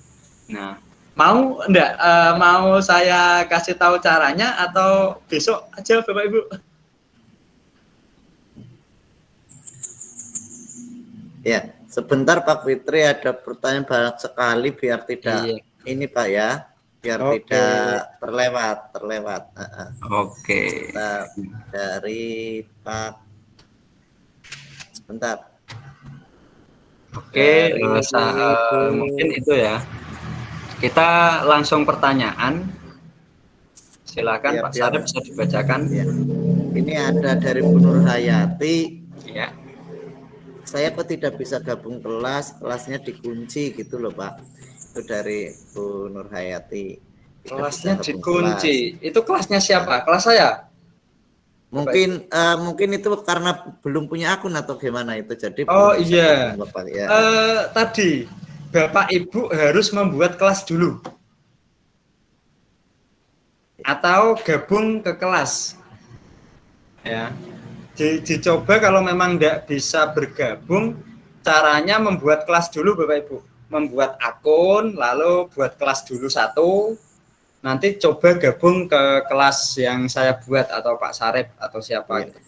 Nah, mau saya kasih tahu caranya atau besok aja, Bapak Ibu? Ya, sebentar Pak Fitri, ada pertanyaan banyak sekali biar tidak ini Pak ya, biar tidak terlewat. Oke. Dari Pak, sebentar. Oke, mungkin itu ya. Kita langsung pertanyaan. Silakan ya, Pak Sarip bisa dibacakan. Ya. Ini ada dari Bu Nur Hayati. Ya. Saya kok tidak bisa gabung kelasnya dikunci gitu loh Pak. Itu dari Bu Nur Hayati. Kelasnya dikunci. Itu kelasnya siapa? Kelas saya? Mungkin itu karena belum punya akun atau gimana itu. Jadi iya. Bapak, ya. Tadi Bapak Ibu harus membuat kelas dulu. Atau gabung ke kelas. Ya. Dicoba kalau memang tidak bisa bergabung, caranya membuat kelas dulu Bapak Ibu. Membuat akun, lalu buat kelas dulu 1, nanti coba gabung ke kelas yang saya buat atau Pak Sarip atau siapa. Gitu.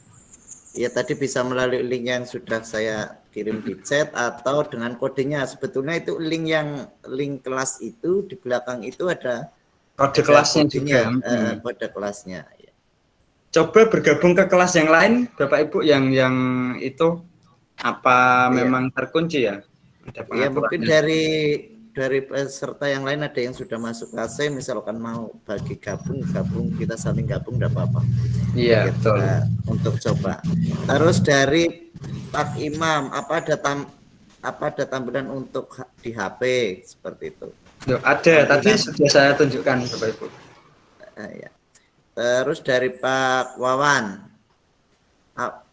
Ya tadi bisa melalui link yang sudah saya kirim di chat atau dengan kodenya. Sebetulnya itu link kelas itu di belakang itu ada kode kelasnya juga. Kode kelasnya. Coba bergabung ke kelas yang lain, Bapak Ibu yang itu apa memang terkunci ya? Ya mungkin dari peserta yang lain ada yang sudah masuk AC, misalkan mau bagi gabung kita saling gabung tidak apa-apa. Iya betul. Untuk coba. Terus dari Pak Imam, apa ada tampilan untuk di HP seperti itu? Ada, tadi sudah saya tunjukkan Bapak Ibu. Ya. Terus dari Pak Wawan,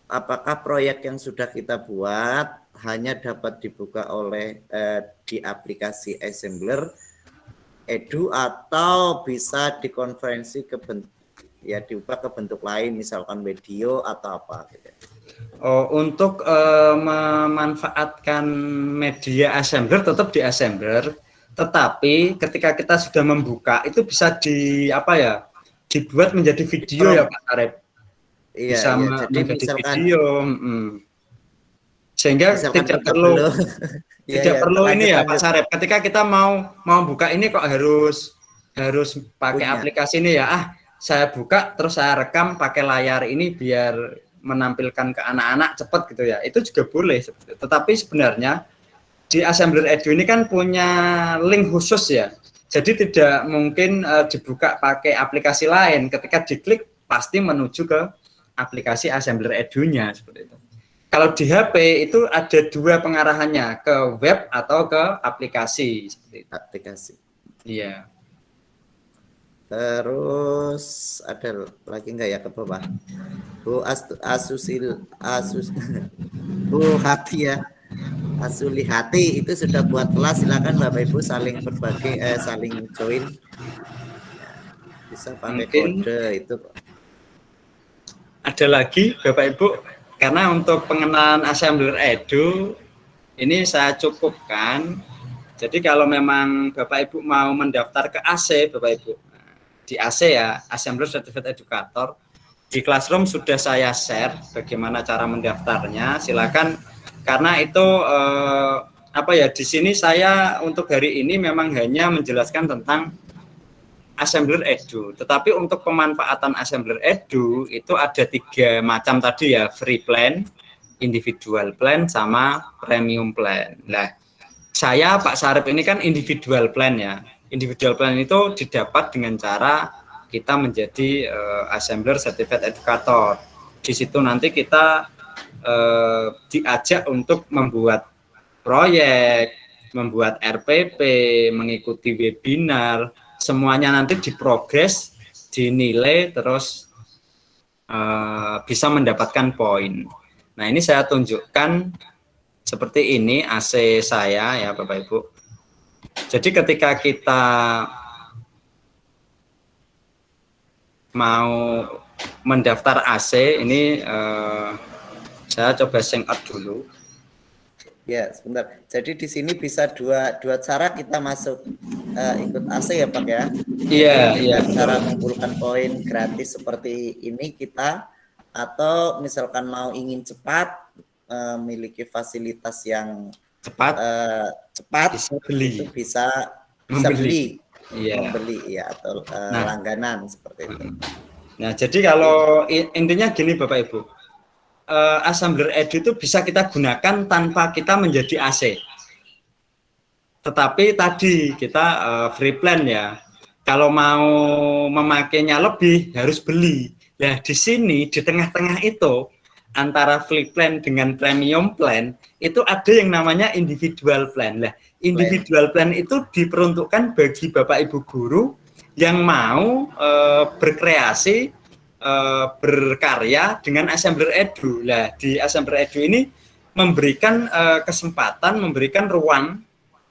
apakah proyek yang sudah kita buat hanya dapat dibuka oleh di aplikasi Assembler Edu atau bisa dikonferensi diubah ke bentuk lain, misalkan video atau apa? Gitu. Untuk memanfaatkan media assembler tetap di assembler, tetapi ketika kita sudah membuka itu bisa dibuat menjadi video ya Pak Arif. Iya, Bisa iya. Jadi menjadi misalkan video, sehingga tidak perlu ini ya Pak Sarep. Ketika kita mau buka ini kok harus pakai aplikasi ini ya. Saya buka terus saya rekam pakai layar ini biar menampilkan ke anak-anak cepat gitu ya. Itu juga boleh. Tetapi sebenarnya di Assembler Edu ini kan punya link khusus ya. Jadi tidak mungkin dibuka pakai aplikasi lain. Ketika diklik pasti menuju ke aplikasi Assembler Edu-nya seperti itu. Kalau di HP itu ada 2 pengarahannya, ke web atau ke aplikasi seperti itu. Aplikasi. Iya. Terus ada lagi enggak ya ke bawah? Bu Bu Hati ya. Asuli Hati itu sudah buat kelas, silakan Bapak Ibu saling berbagi saling join. Bisa pakai kode itu. Ada lagi Bapak Ibu, karena untuk pengenalan Assembler Edu ini saya cukupkan. Jadi kalau memang Bapak Ibu mau mendaftar ke AC Bapak Ibu, di AC ya, Assembler Certificate Educator, di Classroom sudah saya share bagaimana cara mendaftarnya. Silakan, karena itu di sini saya untuk hari ini memang hanya menjelaskan tentang Assembler Edu. Tetapi untuk pemanfaatan Assembler Edu itu ada 3 macam tadi ya, free plan, individual plan, sama premium plan. Nah, saya Pak Sarip ini kan individual plan ya. Individual plan itu didapat dengan cara kita menjadi Assembler Certificate Educator. Di situ nanti kita diajak untuk membuat proyek, membuat RPP, mengikuti webinar, semuanya nanti diprogres, dinilai, terus bisa mendapatkan poin. Nah, ini saya tunjukkan seperti ini AC saya ya Bapak Ibu. Jadi ketika kita mau mendaftar AC ini saya coba sync up dulu. Ya, sebentar. Jadi di sini bisa dua cara kita masuk ikut AC ya Pak ya. Iya. Cara mengumpulkan poin gratis seperti ini kita, atau misalkan mau ingin cepat memiliki fasilitas yang cepat bisa beli. Itu bisa beli. Iya. Membeli ya, atau langganan seperti itu. Nah, jadi kalau intinya gini Bapak Ibu, Assembler Edu itu bisa kita gunakan tanpa kita menjadi AC. Tetapi tadi kita free plan ya. Kalau mau memakainya lebih harus beli. Nah, di sini di tengah-tengah itu antara free plan dengan premium plan itu ada yang namanya individual plan. Nah, individual plan itu diperuntukkan bagi Bapak Ibu guru yang mau berkreasi, berkarya dengan Assembler Edu. Nah, di Assembler Edu ini memberikan kesempatan, memberikan ruang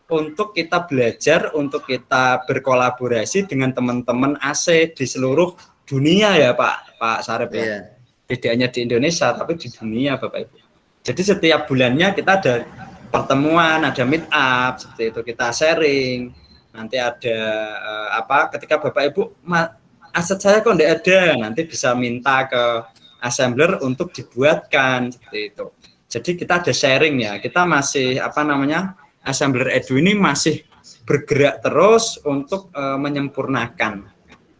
untuk kita belajar, untuk kita berkolaborasi dengan teman-teman AC di seluruh dunia ya Pak Sarip ya. Yeah. Tidak hanya di Indonesia tapi di dunia Bapak Ibu. Jadi setiap bulannya kita ada pertemuan, ada meet up seperti itu, kita sharing. Nanti ada ketika Bapak Ibu aset saya kok tidak ada, nanti bisa minta ke Assembler untuk dibuatkan seperti itu. Jadi kita ada sharing ya. Kita masih Assembler Edu ini masih bergerak terus untuk menyempurnakan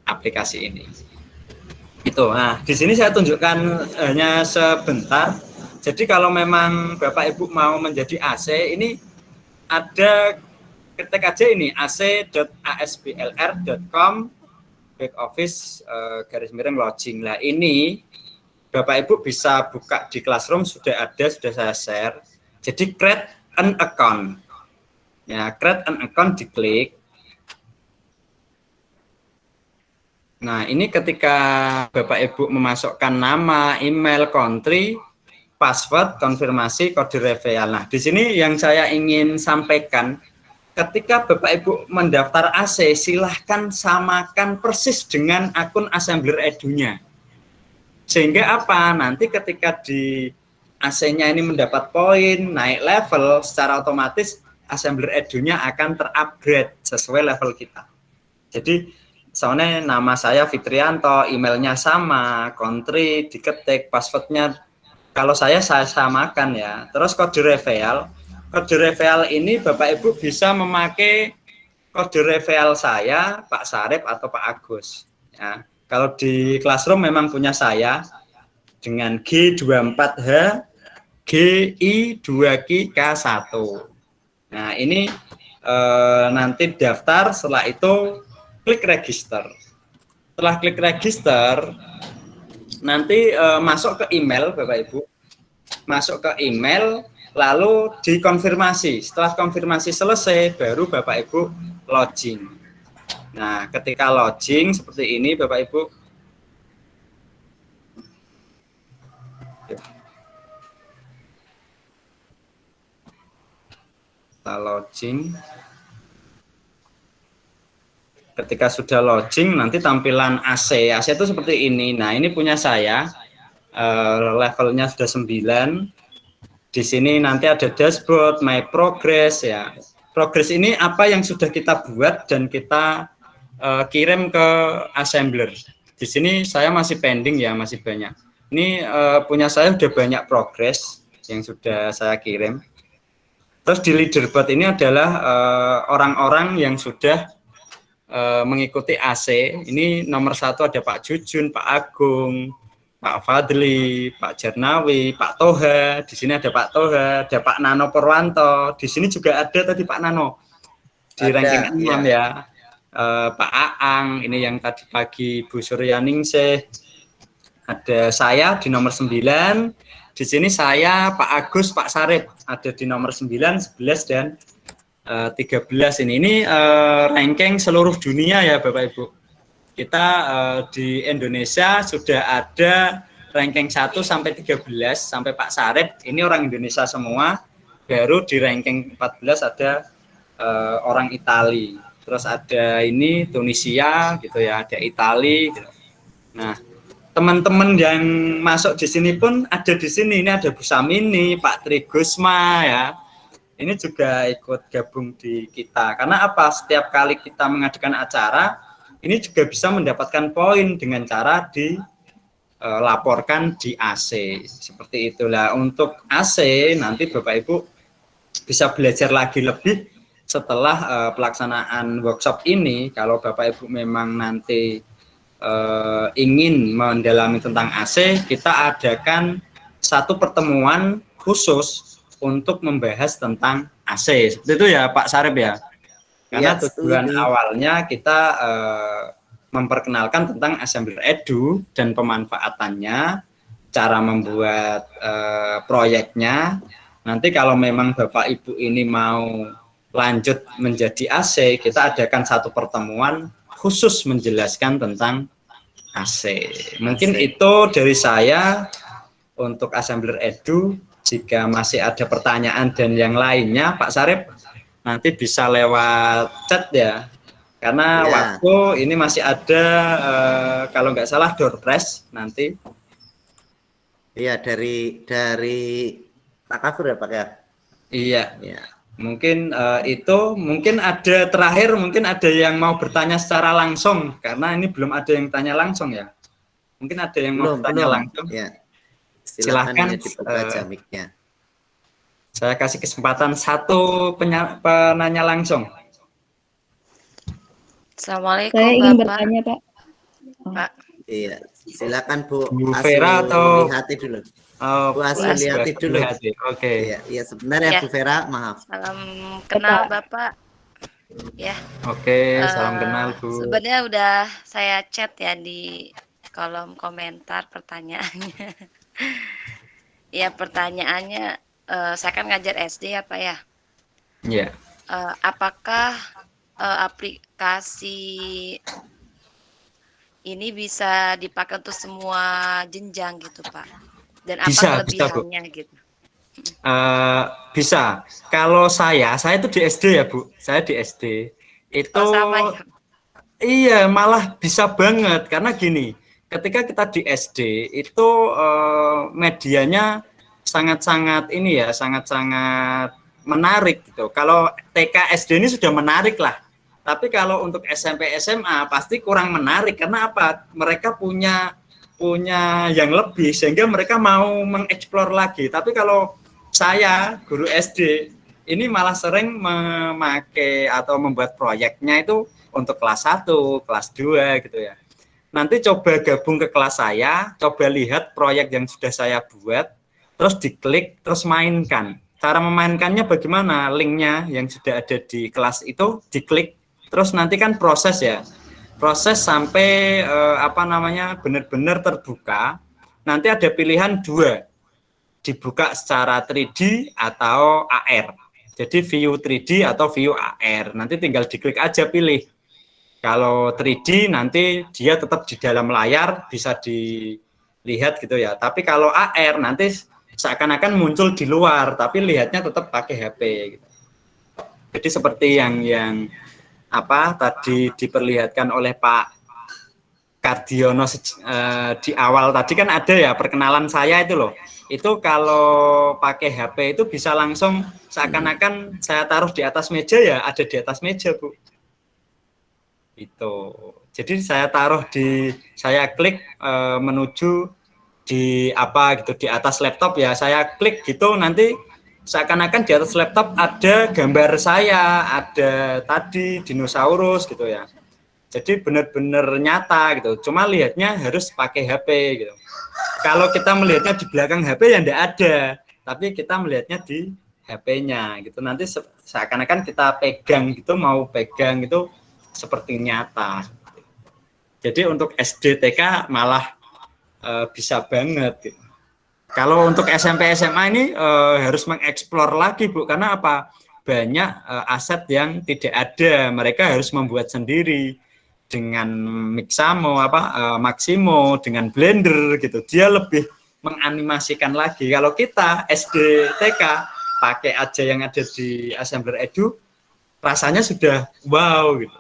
aplikasi ini. Itu. Nah, di sini saya tunjukkan hanya sebentar. Jadi kalau memang Bapak Ibu mau menjadi AC, ini ada, ketik aja ini ac.asblr.com backoffice _lodging. Nah, ini Bapak Ibu bisa buka di Classroom, sudah saya share. Jadi create an account. Ya, create an account diklik. Nah, ini ketika Bapak Ibu memasukkan nama, email, country, password, konfirmasi, kode reveal. Nah, di sini yang saya ingin sampaikan, ketika Bapak Ibu mendaftar AC, silahkan samakan persis dengan akun Assembler Edu-nya. Sehingga apa? Nanti ketika di AC-nya ini mendapat poin, naik level, secara otomatis Assembler Edu-nya akan terupgrade sesuai level kita. Jadi soalnya nama saya Fitrianto, emailnya sama, country diketik, passwordnya kalau saya samakan ya. Terus kode reveal ini Bapak Ibu bisa memakai kode reveal saya, Pak Sarip atau Pak Agus. Ya, kalau di Classroom memang punya saya dengan G24H GI2K1. Nah, ini nanti daftar, setelah itu klik register. Setelah klik register, nanti masuk ke email Bapak Ibu. Masuk ke email, lalu dikonfirmasi. Setelah konfirmasi selesai, baru Bapak Ibu login. Nah, ketika login seperti ini Bapak Ibu. Kita login. Ketika sudah login, nanti tampilan AC. AC itu seperti ini. Nah, ini punya saya. Levelnya sudah 9. Di sini nanti ada dashboard, my progress ya. Progress ini apa yang sudah kita buat dan kita kirim ke assembler. Di sini saya masih pending ya, masih banyak. Ini punya saya sudah banyak progress yang sudah saya kirim. Terus di leaderboard ini adalah orang-orang yang sudah mengikuti AC. Ini nomor 1 ada Pak Jujun, Pak Agung, Pak Fadli, Pak Jarnawi, Pak Toha. Di sini ada Pak Toha, ada Pak Nano Purwanto. Di sini juga ada tadi Pak Nano di ranking 6 ya. Pak Aang, ini yang tadi pagi Bu Suryaningsih. Ada saya di nomor 9. Di sini saya, Pak Agus, Pak Sarip ada di nomor 9, 11 dan 13 ini. Ini ranking seluruh dunia ya Bapak Ibu. Kita di Indonesia sudah ada ranking 1 sampai 13 sampai Pak Sarip ini orang Indonesia semua. Baru di ranking 14 ada orang Itali. Terus ada ini Tunisia gitu ya, ada Itali gitu. Nah, teman-teman yang masuk di sini pun ada di sini. Ini ada Bu Samini, Pak Trigusma ya. Ini juga ikut gabung di kita. Karena apa? Setiap kali kita mengadakan acara, ini juga bisa mendapatkan poin dengan cara dilaporkan di AC. Seperti itulah. Untuk AC nanti Bapak Ibu bisa belajar lagi lebih setelah pelaksanaan workshop ini. Kalau Bapak Ibu memang nanti ingin mendalami tentang AC, kita adakan satu pertemuan khusus untuk membahas tentang AC. Seperti itu ya Pak Sarip ya. Karena tujuan awalnya kita memperkenalkan tentang Assembler Edu dan pemanfaatannya, cara membuat proyeknya. Nanti kalau memang Bapak Ibu ini mau lanjut menjadi AC, kita adakan satu pertemuan khusus menjelaskan tentang AC. Mungkin itu dari saya untuk Assembler Edu. Jika masih ada pertanyaan dan yang lainnya, Pak Sarip, nanti bisa lewat chat ya. Karena waktu ini masih ada, kalau nggak salah, door prize nanti. Iya, dari Pak Kafur ya Pak ya? Iya. Ya. Mungkin itu, mungkin ada terakhir, mungkin ada yang mau bertanya secara langsung. Karena ini belum ada yang tanya langsung ya. Mungkin ada yang mau bertanya langsung. Ya. Silakan dibuka mic-nya. Saya kasih kesempatan satu penanya langsung. Assalamualaikum. Saya ingin bertanya Pak. Pak. Iya, silakan Bu Vera atau Lihati dulu. Bu Lihati dulu. Oke. Iya, sebenarnya Bu Vera, maaf. Salam kenal Bapak. Ya. Oke, salam kenal Bu. Sebenarnya udah saya chat ya di kolom komentar pertanyaannya. Ya, pertanyaannya, saya kan ngajar SD ya Pak ya. Iya. Apakah aplikasi ini bisa dipakai untuk semua jenjang gitu Pak? Dan apa kelebihannya gitu? Bisa. Kalau saya itu di SD ya Bu. Saya di SD. Itu sama ya? Iya, malah bisa banget karena gini. Ketika kita di SD itu medianya sangat-sangat ini ya, sangat-sangat menarik gitu. Kalau TK SD ini sudah menarik lah. Tapi kalau untuk SMP SMA pasti kurang menarik karena apa? Mereka punya yang lebih sehingga mereka mau mengeksplor lagi. Tapi kalau saya guru SD ini malah sering memakai atau membuat proyeknya itu untuk kelas 1, kelas 2 gitu ya. Nanti coba gabung ke kelas saya, coba lihat proyek yang sudah saya buat, terus diklik, terus mainkan. Cara memainkannya bagaimana? Linknya yang sudah ada di kelas itu diklik, terus nanti kan proses ya. Proses sampai benar-benar terbuka. Nanti ada pilihan 2. Dibuka secara 3D atau AR. Jadi view 3D atau view AR. Nanti tinggal diklik aja pilih. Kalau 3D nanti dia tetap di dalam layar bisa dilihat gitu ya. Tapi kalau AR nanti seakan-akan muncul di luar, tapi lihatnya tetap pakai HP. Gitu. Jadi seperti yang tadi diperlihatkan oleh Pak Kardiono di awal tadi kan ada ya perkenalan saya itu loh. Itu kalau pakai HP itu bisa langsung seakan-akan saya taruh di atas meja ya ada di atas meja Bu. Itu. Jadi saya klik menuju di di atas laptop ya saya klik gitu nanti seakan-akan di atas laptop ada gambar saya, ada tadi dinosaurus gitu ya. Jadi benar-benar nyata gitu. Cuma lihatnya harus pakai HP gitu. Kalau kita melihatnya di belakang HP ya enggak ada, tapi kita melihatnya di HP-nya gitu. Nanti seakan-akan kita pegang gitu, mau pegang gitu seperti nyata. Jadi untuk SD TK malah bisa banget gitu. Kalau untuk SMP SMA ini harus mengeksplor lagi Bu, karena apa? Banyak aset yang tidak ada, mereka harus membuat sendiri dengan Mixamo, Maximo, dengan Blender gitu. Dia lebih menganimasikan lagi. Kalau kita SD TK pakai aja yang ada di Assembler Edu, rasanya sudah wow gitu.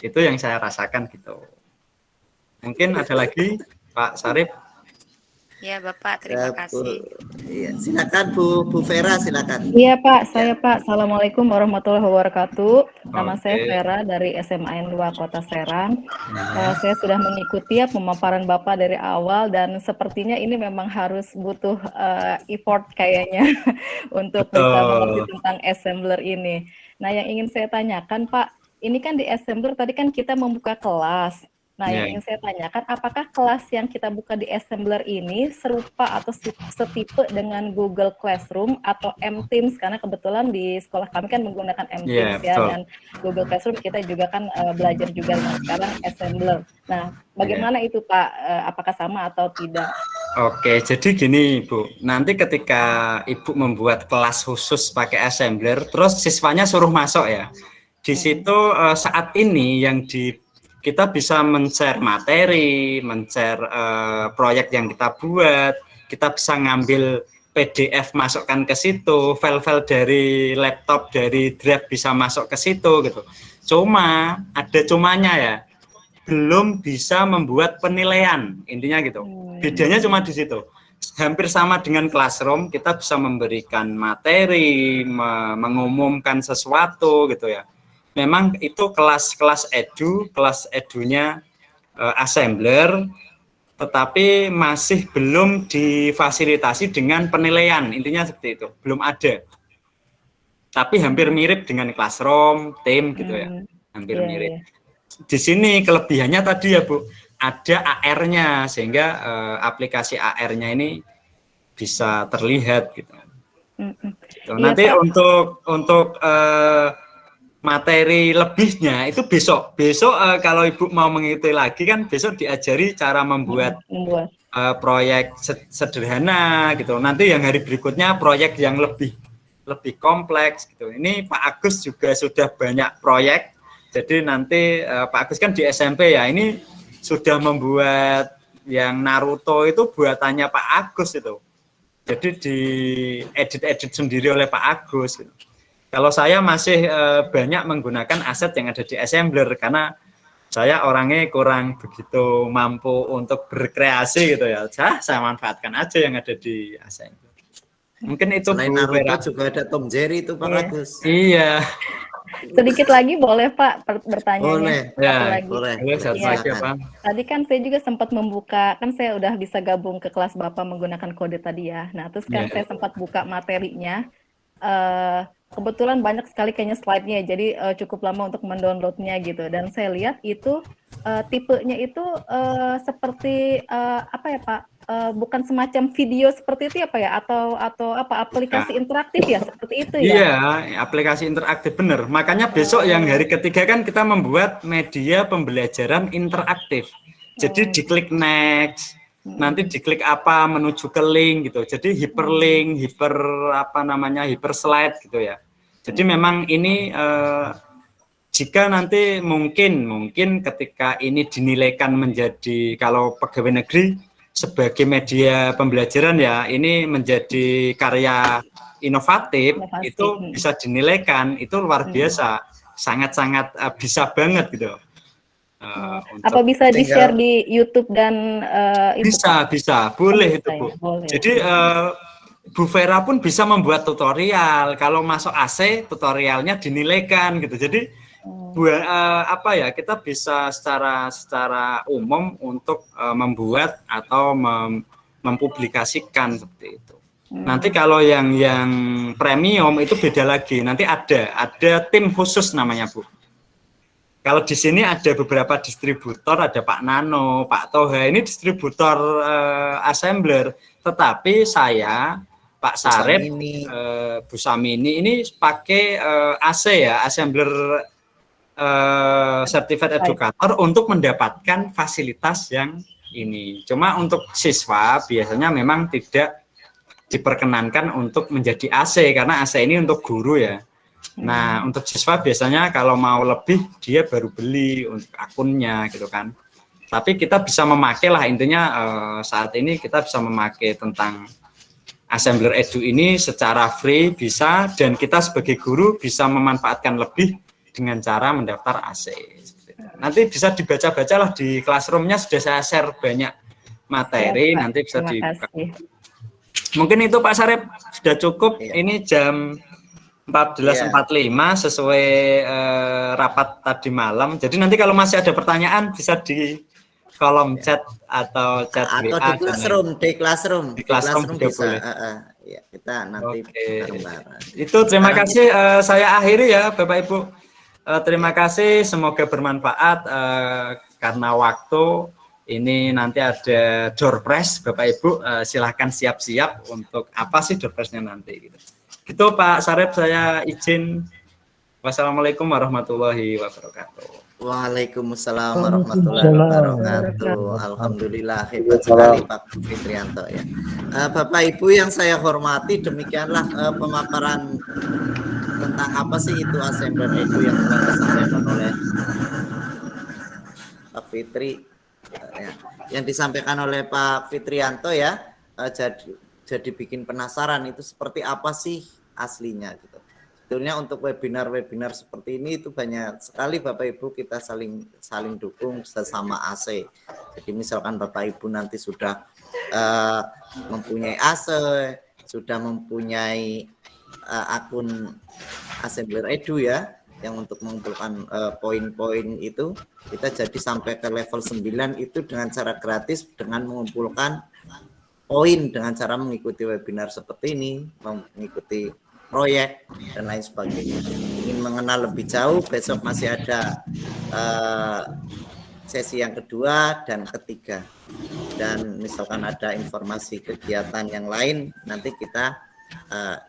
Itu yang saya rasakan gitu. Mungkin ada lagi Pak Sarip. Ya Bapak, terima kasih. Iya, silakan Bu Vera, silakan. Iya Pak, saya Pak. Assalamualaikum warahmatullahi wabarakatuh. Nama saya Oke. Vera dari SMAN 2 Kota Serang. Saya sudah mengikuti ya pemaparan Bapak dari awal dan sepertinya ini memang harus butuh effort kayaknya untuk bisa mengerti tentang assembler ini. Nah, yang ingin saya tanyakan Pak, ini kan di assembler tadi kan kita membuka kelas. Nah, yang ingin saya tanyakan, apakah kelas yang kita buka di Assembler ini serupa atau setipe dengan Google Classroom atau M-Teams? Karena kebetulan di sekolah kami kan menggunakan M-Teams ya, dan Google Classroom kita juga kan belajar juga sekarang Assembler. Nah, bagaimana itu Pak? Apakah sama atau tidak? Oke, jadi gini Bu, nanti ketika Ibu membuat kelas khusus pakai Assembler, terus siswanya suruh masuk ya, di situ saat ini yang kita bisa men-share materi, men-share proyek yang kita buat, kita bisa ngambil PDF masukkan ke situ, file-file dari laptop, dari drive bisa masuk ke situ gitu. Cuma ada cumanya ya, belum bisa membuat penilaian, intinya gitu. Bedanya cuma di situ. Hampir sama dengan Classroom, kita bisa memberikan materi, mengumumkan sesuatu gitu ya. Memang itu kelas edunya Assembler, tetapi masih belum difasilitasi dengan penilaian, intinya seperti itu, belum ada. Tapi hampir mirip dengan Classroom, Team gitu ya, hampir mirip. Di sini kelebihannya tadi ya Bu, ada AR-nya sehingga aplikasi AR-nya ini bisa terlihat gitu. Nanti untuk materi lebihnya itu besok kalau Ibu mau mengikuti lagi kan besok diajari cara membuat proyek sederhana gitu. Nanti yang hari berikutnya proyek yang lebih kompleks gitu. Ini Pak Agus juga sudah banyak proyek. Jadi nanti Pak Agus kan di SMP ya, ini sudah membuat yang Naruto itu buatannya Pak Agus itu. Jadi di edit sendiri oleh Pak Agus gitu. Kalau saya masih banyak menggunakan aset yang ada di Assembler karena saya orangnya kurang begitu mampu untuk berkreasi gitu ya. Saya manfaatkan aja yang ada di Assembler. Mungkin itu Selain Bu Vera. Naruto juga ada Tom Jerry itu Pak Iya. Agus. Iya. Sedikit lagi boleh Pak bertanya? Boleh. Satu Ya, lagi. Boleh. satu Iya. lagi apa? Tadi kan saya juga sempat membuka, kan saya udah bisa gabung ke kelas Bapak menggunakan kode tadi ya. Nah, terus kan Iya. saya sempat buka materinya. Kebetulan banyak sekali kayaknya slide-nya, jadi cukup lama untuk mendownloadnya gitu. Dan saya lihat itu tipenya itu seperti apa ya Pak? Bukan semacam video seperti itu ya Pak ya? Atau apa aplikasi interaktif ya seperti itu ya? Iya, aplikasi interaktif bener. Makanya besok yang hari ketiga kan kita membuat media pembelajaran interaktif. Jadi diklik next, nanti diklik apa menuju ke link gitu. Jadi hyperlink, hyper slide gitu ya. Jadi memang ini jika nanti mungkin ketika ini dinilaikan menjadi kalau pegawai negeri sebagai media pembelajaran ya, ini menjadi karya inovatif, itu bisa dinilaikan, itu luar biasa, sangat-sangat bisa banget gitu. Apa bisa di-share di YouTube dan itu? Bisa, boleh itu Bu. Boleh. Jadi Bu Vera pun bisa membuat tutorial. Kalau masuk AC, tutorialnya dinilaikan gitu. Jadi kita bisa secara umum untuk membuat atau mempublikasikan seperti itu. Nanti kalau yang premium itu beda lagi. Nanti ada tim khusus namanya Bu. Kalau di sini ada beberapa distributor, ada Pak Nano, Pak Toha, ini distributor assembler. Tetapi saya, Pak Sarip, Bu Samini ini pakai AC ya, assembler Certified Educator untuk mendapatkan fasilitas yang ini. Cuma untuk siswa biasanya memang tidak diperkenankan untuk menjadi AC karena AC ini untuk guru ya. Nah, untuk siswa biasanya kalau mau lebih dia baru beli untuk akunnya gitu kan. Tapi kita bisa memakai lah intinya saat ini kita bisa memakai tentang Assembler Edu ini secara free bisa, dan kita sebagai guru bisa memanfaatkan lebih dengan cara mendaftar AC. Nanti bisa dibaca-bacalah di Classroom-nya sudah saya share banyak materi, nanti bisa dibuka. Mungkin itu Pak Sarip sudah cukup. Ini jam 14.45 sesuai rapat tadi malam. Jadi nanti kalau masih ada pertanyaan bisa di kolom chat atau chat WA atau di Classroom juga bisa. boleh. Ya, kita nanti bareng-bareng. Itu terima kasih, saya akhiri ya Bapak Ibu. Terima kasih, semoga bermanfaat. Karena waktu ini nanti ada door prize Bapak Ibu, silahkan siap-siap untuk apa sih door prize-nya nanti gitu. Gitu Pak Sarip, saya izin. Wassalamualaikum warahmatullahi wabarakatuh. Waalaikumsalam warahmatullahi wabarakatuh. Alhamdulillah, hebat sekali Pak Fitrianto ya. Bapak Ibu yang saya hormati, demikianlah pemaparan tentang apa sih itu Assembler Edu yang telah disampaikan oleh Pak Fitri, yang disampaikan oleh Pak Fitrianto ya. Jadi bikin penasaran itu seperti apa sih aslinya gitu. Sebetulnya untuk webinar-webinar seperti ini itu banyak sekali Bapak Ibu kita saling dukung sesama AC. Jadi misalkan Bapak Ibu nanti sudah mempunyai AC, sudah mempunyai akun Assembler Edu ya, yang untuk mengumpulkan poin-poin itu, kita jadi sampai ke level 9 itu dengan cara gratis dengan mengumpulkan poin dengan cara mengikuti webinar seperti ini, mengikuti proyek dan lain sebagainya. Ingin mengenal lebih jauh, besok masih ada sesi yang kedua dan ketiga. Dan misalkan ada informasi kegiatan yang lain, nanti kita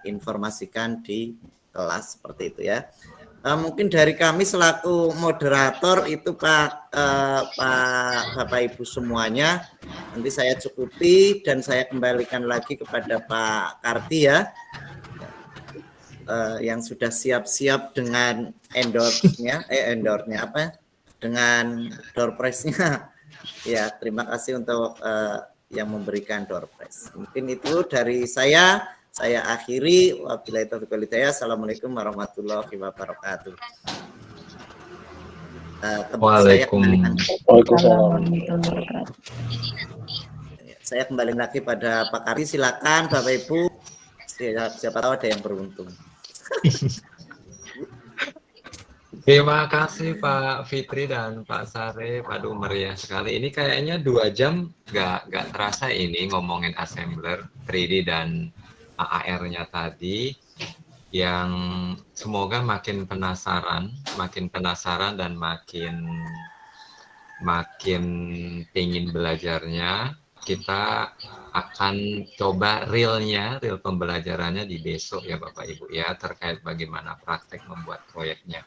informasikan di kelas seperti itu ya. Mungkin dari kami selaku moderator itu Bapak Ibu semuanya, nanti saya cukupi dan saya kembalikan lagi kepada Pak Karti ya, yang sudah siap-siap dengan dengan door prize-nya. Ya, terima kasih untuk yang memberikan door prize. Mungkin itu dari saya akhiri. Wabillahi taufiq wal hidayah. Assalamualaikum warahmatullahi wabarakatuh. Saya kembali lagi pada Pak Karti, silakan Bapak Ibu. siapa tahu ada yang beruntung. Terima kasih Pak Fitri dan Pak Sarip. Aduh meriah sekali. Ini kayaknya 2 jam nggak terasa ini ngomongin assembler 3D dan AAR-nya tadi, yang semoga makin penasaran dan makin ingin belajarnya. Kita akan coba real pembelajarannya di besok ya Bapak Ibu ya, terkait bagaimana praktek membuat proyeknya.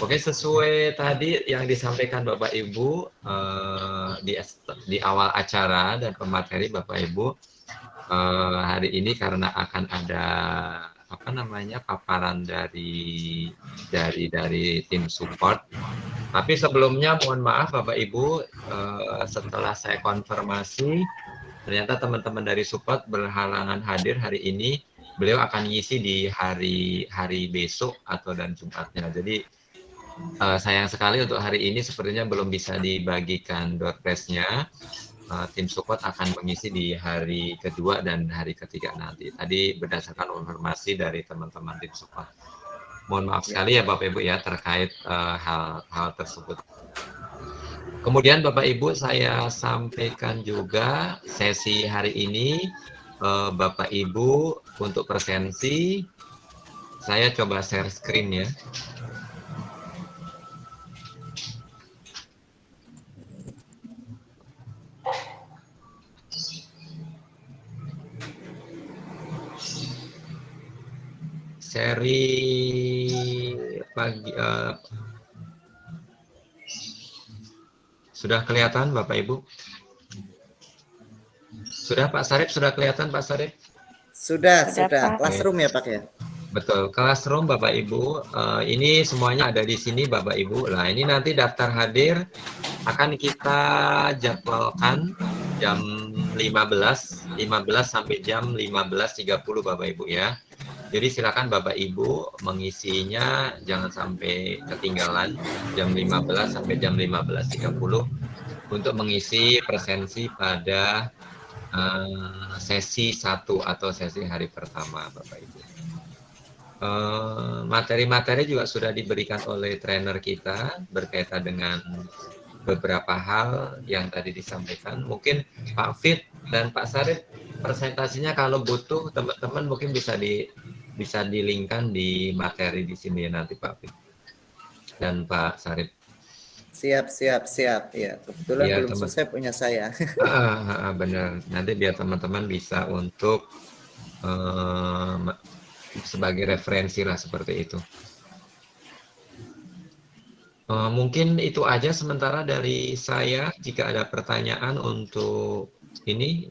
Oke, sesuai tadi yang disampaikan Bapak Ibu di awal acara dan pemateri Bapak Ibu, hari ini karena akan ada paparan dari tim support. Tapi sebelumnya mohon maaf Bapak Ibu, setelah saya konfirmasi ternyata teman-teman dari support berhalangan hadir hari ini. Beliau akan ngisi di hari besok atau dan Jumatnya. Jadi sayang sekali untuk hari ini sepertinya belum bisa dibagikan door prize-nya. Tim support akan mengisi di hari kedua dan hari ketiga nanti. Tadi berdasarkan informasi dari teman-teman tim support. Mohon maaf sekali ya Bapak Ibu ya terkait hal tersebut. Kemudian Bapak Ibu, saya sampaikan juga sesi hari ini Bapak Ibu untuk presensi, saya coba share screen ya. Seri pagi sudah kelihatan Bapak Ibu? Sudah Pak Sarip, sudah kelihatan Pak Sarip? Sudah. Pak. Classroom ya Pak ya? Betul, classroom Bapak Ibu. Ini semuanya ada di sini Bapak Ibu. Nah ini nanti daftar hadir akan kita jadwalkan jam 15 sampai jam 15.30 Bapak Ibu ya. Jadi silakan Bapak Ibu mengisinya, jangan sampai ketinggalan jam 15 sampai jam 15.30 untuk mengisi presensi pada sesi 1 atau sesi hari pertama Bapak Ibu. Materi-materi juga sudah diberikan oleh trainer kita berkaitan dengan beberapa hal yang tadi disampaikan. Mungkin Pak Fit dan Pak Sarip presentasinya kalau butuh teman-teman mungkin bisa dilingkan di materi di sini nanti Pak Fit dan Pak Sarip. Siap. Ya, kebetulan ya, belum selesai punya saya. Benar. Nanti biar teman-teman bisa untuk sebagai referensi lah seperti itu. Mungkin itu aja sementara dari saya. Jika ada pertanyaan untuk ini,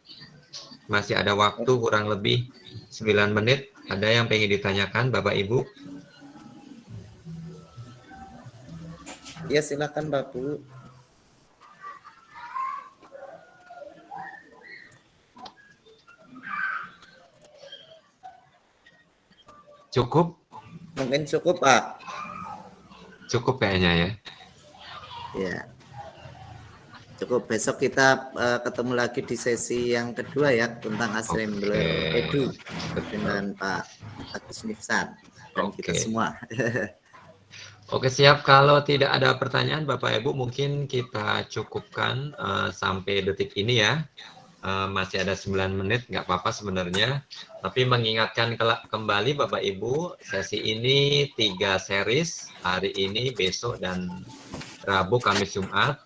masih ada waktu kurang lebih 9 menit. Ada yang pengen ditanyakan Bapak Ibu? Ya silakan Bapak Bu. Cukup? Mungkin cukup Pak. Cukup kayaknya ya. Ya. Cukup, besok kita ketemu lagi di sesi yang kedua ya tentang assembler edu dengan Pak Agus Nifsan dan kita semua. Oke, siap. Kalau tidak ada pertanyaan Bapak Ibu mungkin kita cukupkan sampai detik ini ya. Masih ada 9 menit, nggak apa-apa sebenarnya. Tapi mengingatkan kembali Bapak Ibu, sesi ini 3 series, hari ini, besok, dan Rabu, Kamis, Jumat.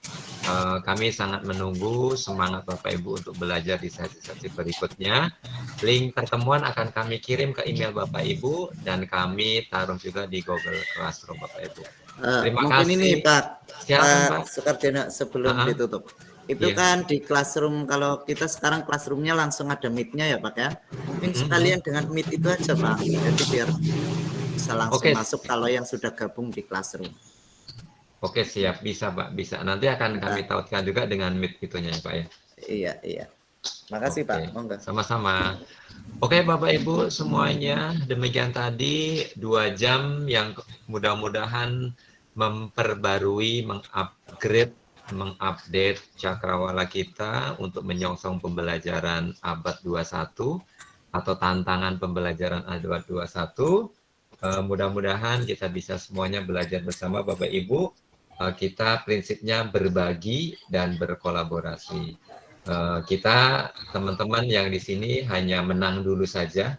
Kami sangat menunggu semangat Bapak Ibu untuk belajar di sesi-sesi berikutnya. Link pertemuan akan kami kirim ke email Bapak Ibu dan kami taruh juga di Google Classroom Bapak Ibu. Terima mungkin kasih. ini Pak, Silakan, Pak Sukardana sebelum ditutup. Itu kan di Classroom, kalau kita sekarang Classroom-nya langsung ada Meet-nya ya Pak ya. Mungkin sekalian dengan Meet itu aja Pak. Jadi biar bisa langsung masuk kalau yang sudah gabung di Classroom. Oke, siap, bisa Pak, bisa. Nanti akan kami tautkan juga dengan Meet itunya ya Pak ya. Iya. Makasih Pak, monggo. Sama-sama. Oke Bapak Ibu semuanya, demikian tadi 2 jam yang mudah-mudahan memperbarui, mengupgrade, mengupdate cakrawala kita untuk menyongsong pembelajaran abad 21 atau tantangan pembelajaran A221. Mudah-mudahan kita bisa semuanya belajar bersama Bapak Ibu. Kita prinsipnya berbagi dan berkolaborasi. Kita teman-teman yang di sini hanya menang dulu saja,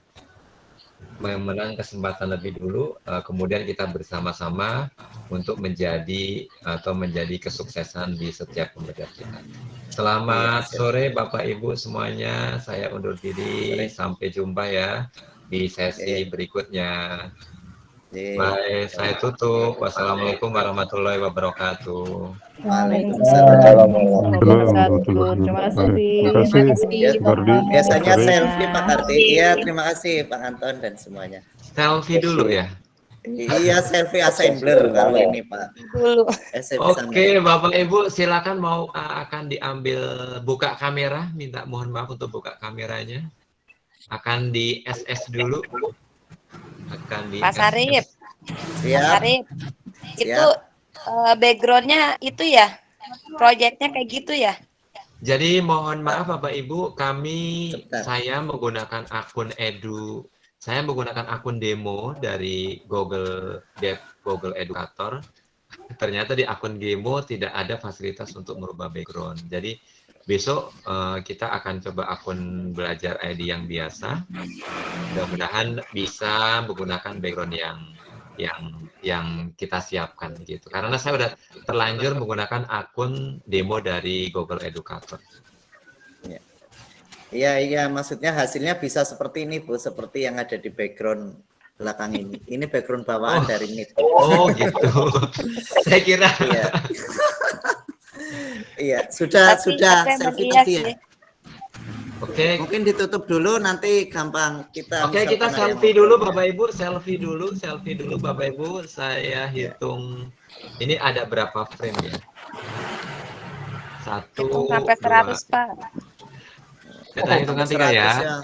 menang kesempatan lebih dulu, kemudian kita bersama-sama untuk menjadi kesuksesan di setiap pembelajaran kita. Selamat sore Bapak Ibu semuanya, saya undur diri, sampai jumpa ya di sesi berikutnya. Baik, saya tutup. Wassalamualaikum warahmatullahi wabarakatuh. Waalaikumsalam. Terima kasih. Terima kasih, Gardi. Biasanya selfie Pak Kardi. Iya, terima kasih Pak Anton dan semuanya. Selfie dulu ya. Iya, selfie assembler kalau ini Pak. Dulu. Oke, Bapak Ibu silakan mau akan diambil buka kamera, mohon maaf untuk buka kameranya. Akan di SS dulu. Akan di Pak Sarip. Siap. Pak Sarip. Itu backgroundnya itu ya, proyeknya kayak gitu ya. Jadi mohon maaf Bapak Ibu, saya menggunakan akun demo dari Google Educator. Ternyata di akun demo tidak ada fasilitas untuk merubah background. Jadi besok kita akan coba akun belajar ID yang biasa. Mudah-mudahan bisa menggunakan background yang kita siapkan gitu. Karena saya udah terlanjur menggunakan akun demo dari Google Educator. Iya, maksudnya hasilnya bisa seperti ini Bu, seperti yang ada di background belakang ini. Ini background bawaan dari Meet. Oh gitu. Saya kira. Iya. Iya, sudah selfie tadi ya. Oke. Mungkin ditutup dulu, nanti gampang kita. Oke, kita selfie dulu Bapak Ibu, selfie dulu Bapak Ibu. Saya hitung. Ini ada berapa frame ya? 1, Hitung sampai 100 Pak. Kita hitungan 3 ya.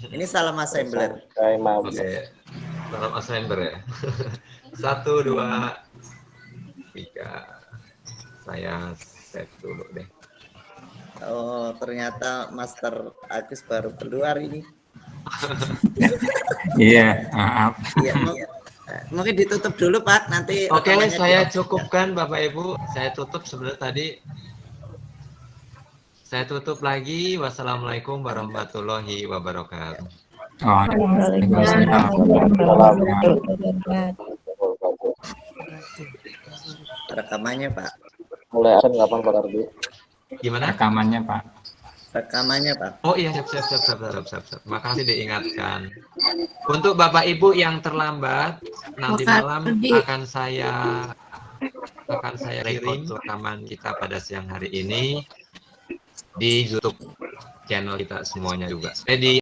Ini salam assembler. Oke. Salam assembler ya. 1, 2, 3. Saya save dulu deh. Oh, ternyata Master Agus baru keluar ini. Iya, maaf. Iya, mungkin ditutup dulu Pak, nanti. Oke, saya cukupkan Bapak Ibu. Saya tutup sebenarnya tadi. Saya tutup lagi. Wassalamualaikum warahmatullahi wabarakatuh. Rekamannya Pak. Mulai akan kapan Pak Ardi? Gimana? Rekamannya, Pak. Rekamannya Pak. Oh iya, siap. Makasih diingatkan. Untuk Bapak Ibu yang terlambat, nanti malam akan saya kirim rekaman kita pada siang hari ini di YouTube channel kita semuanya juga. Di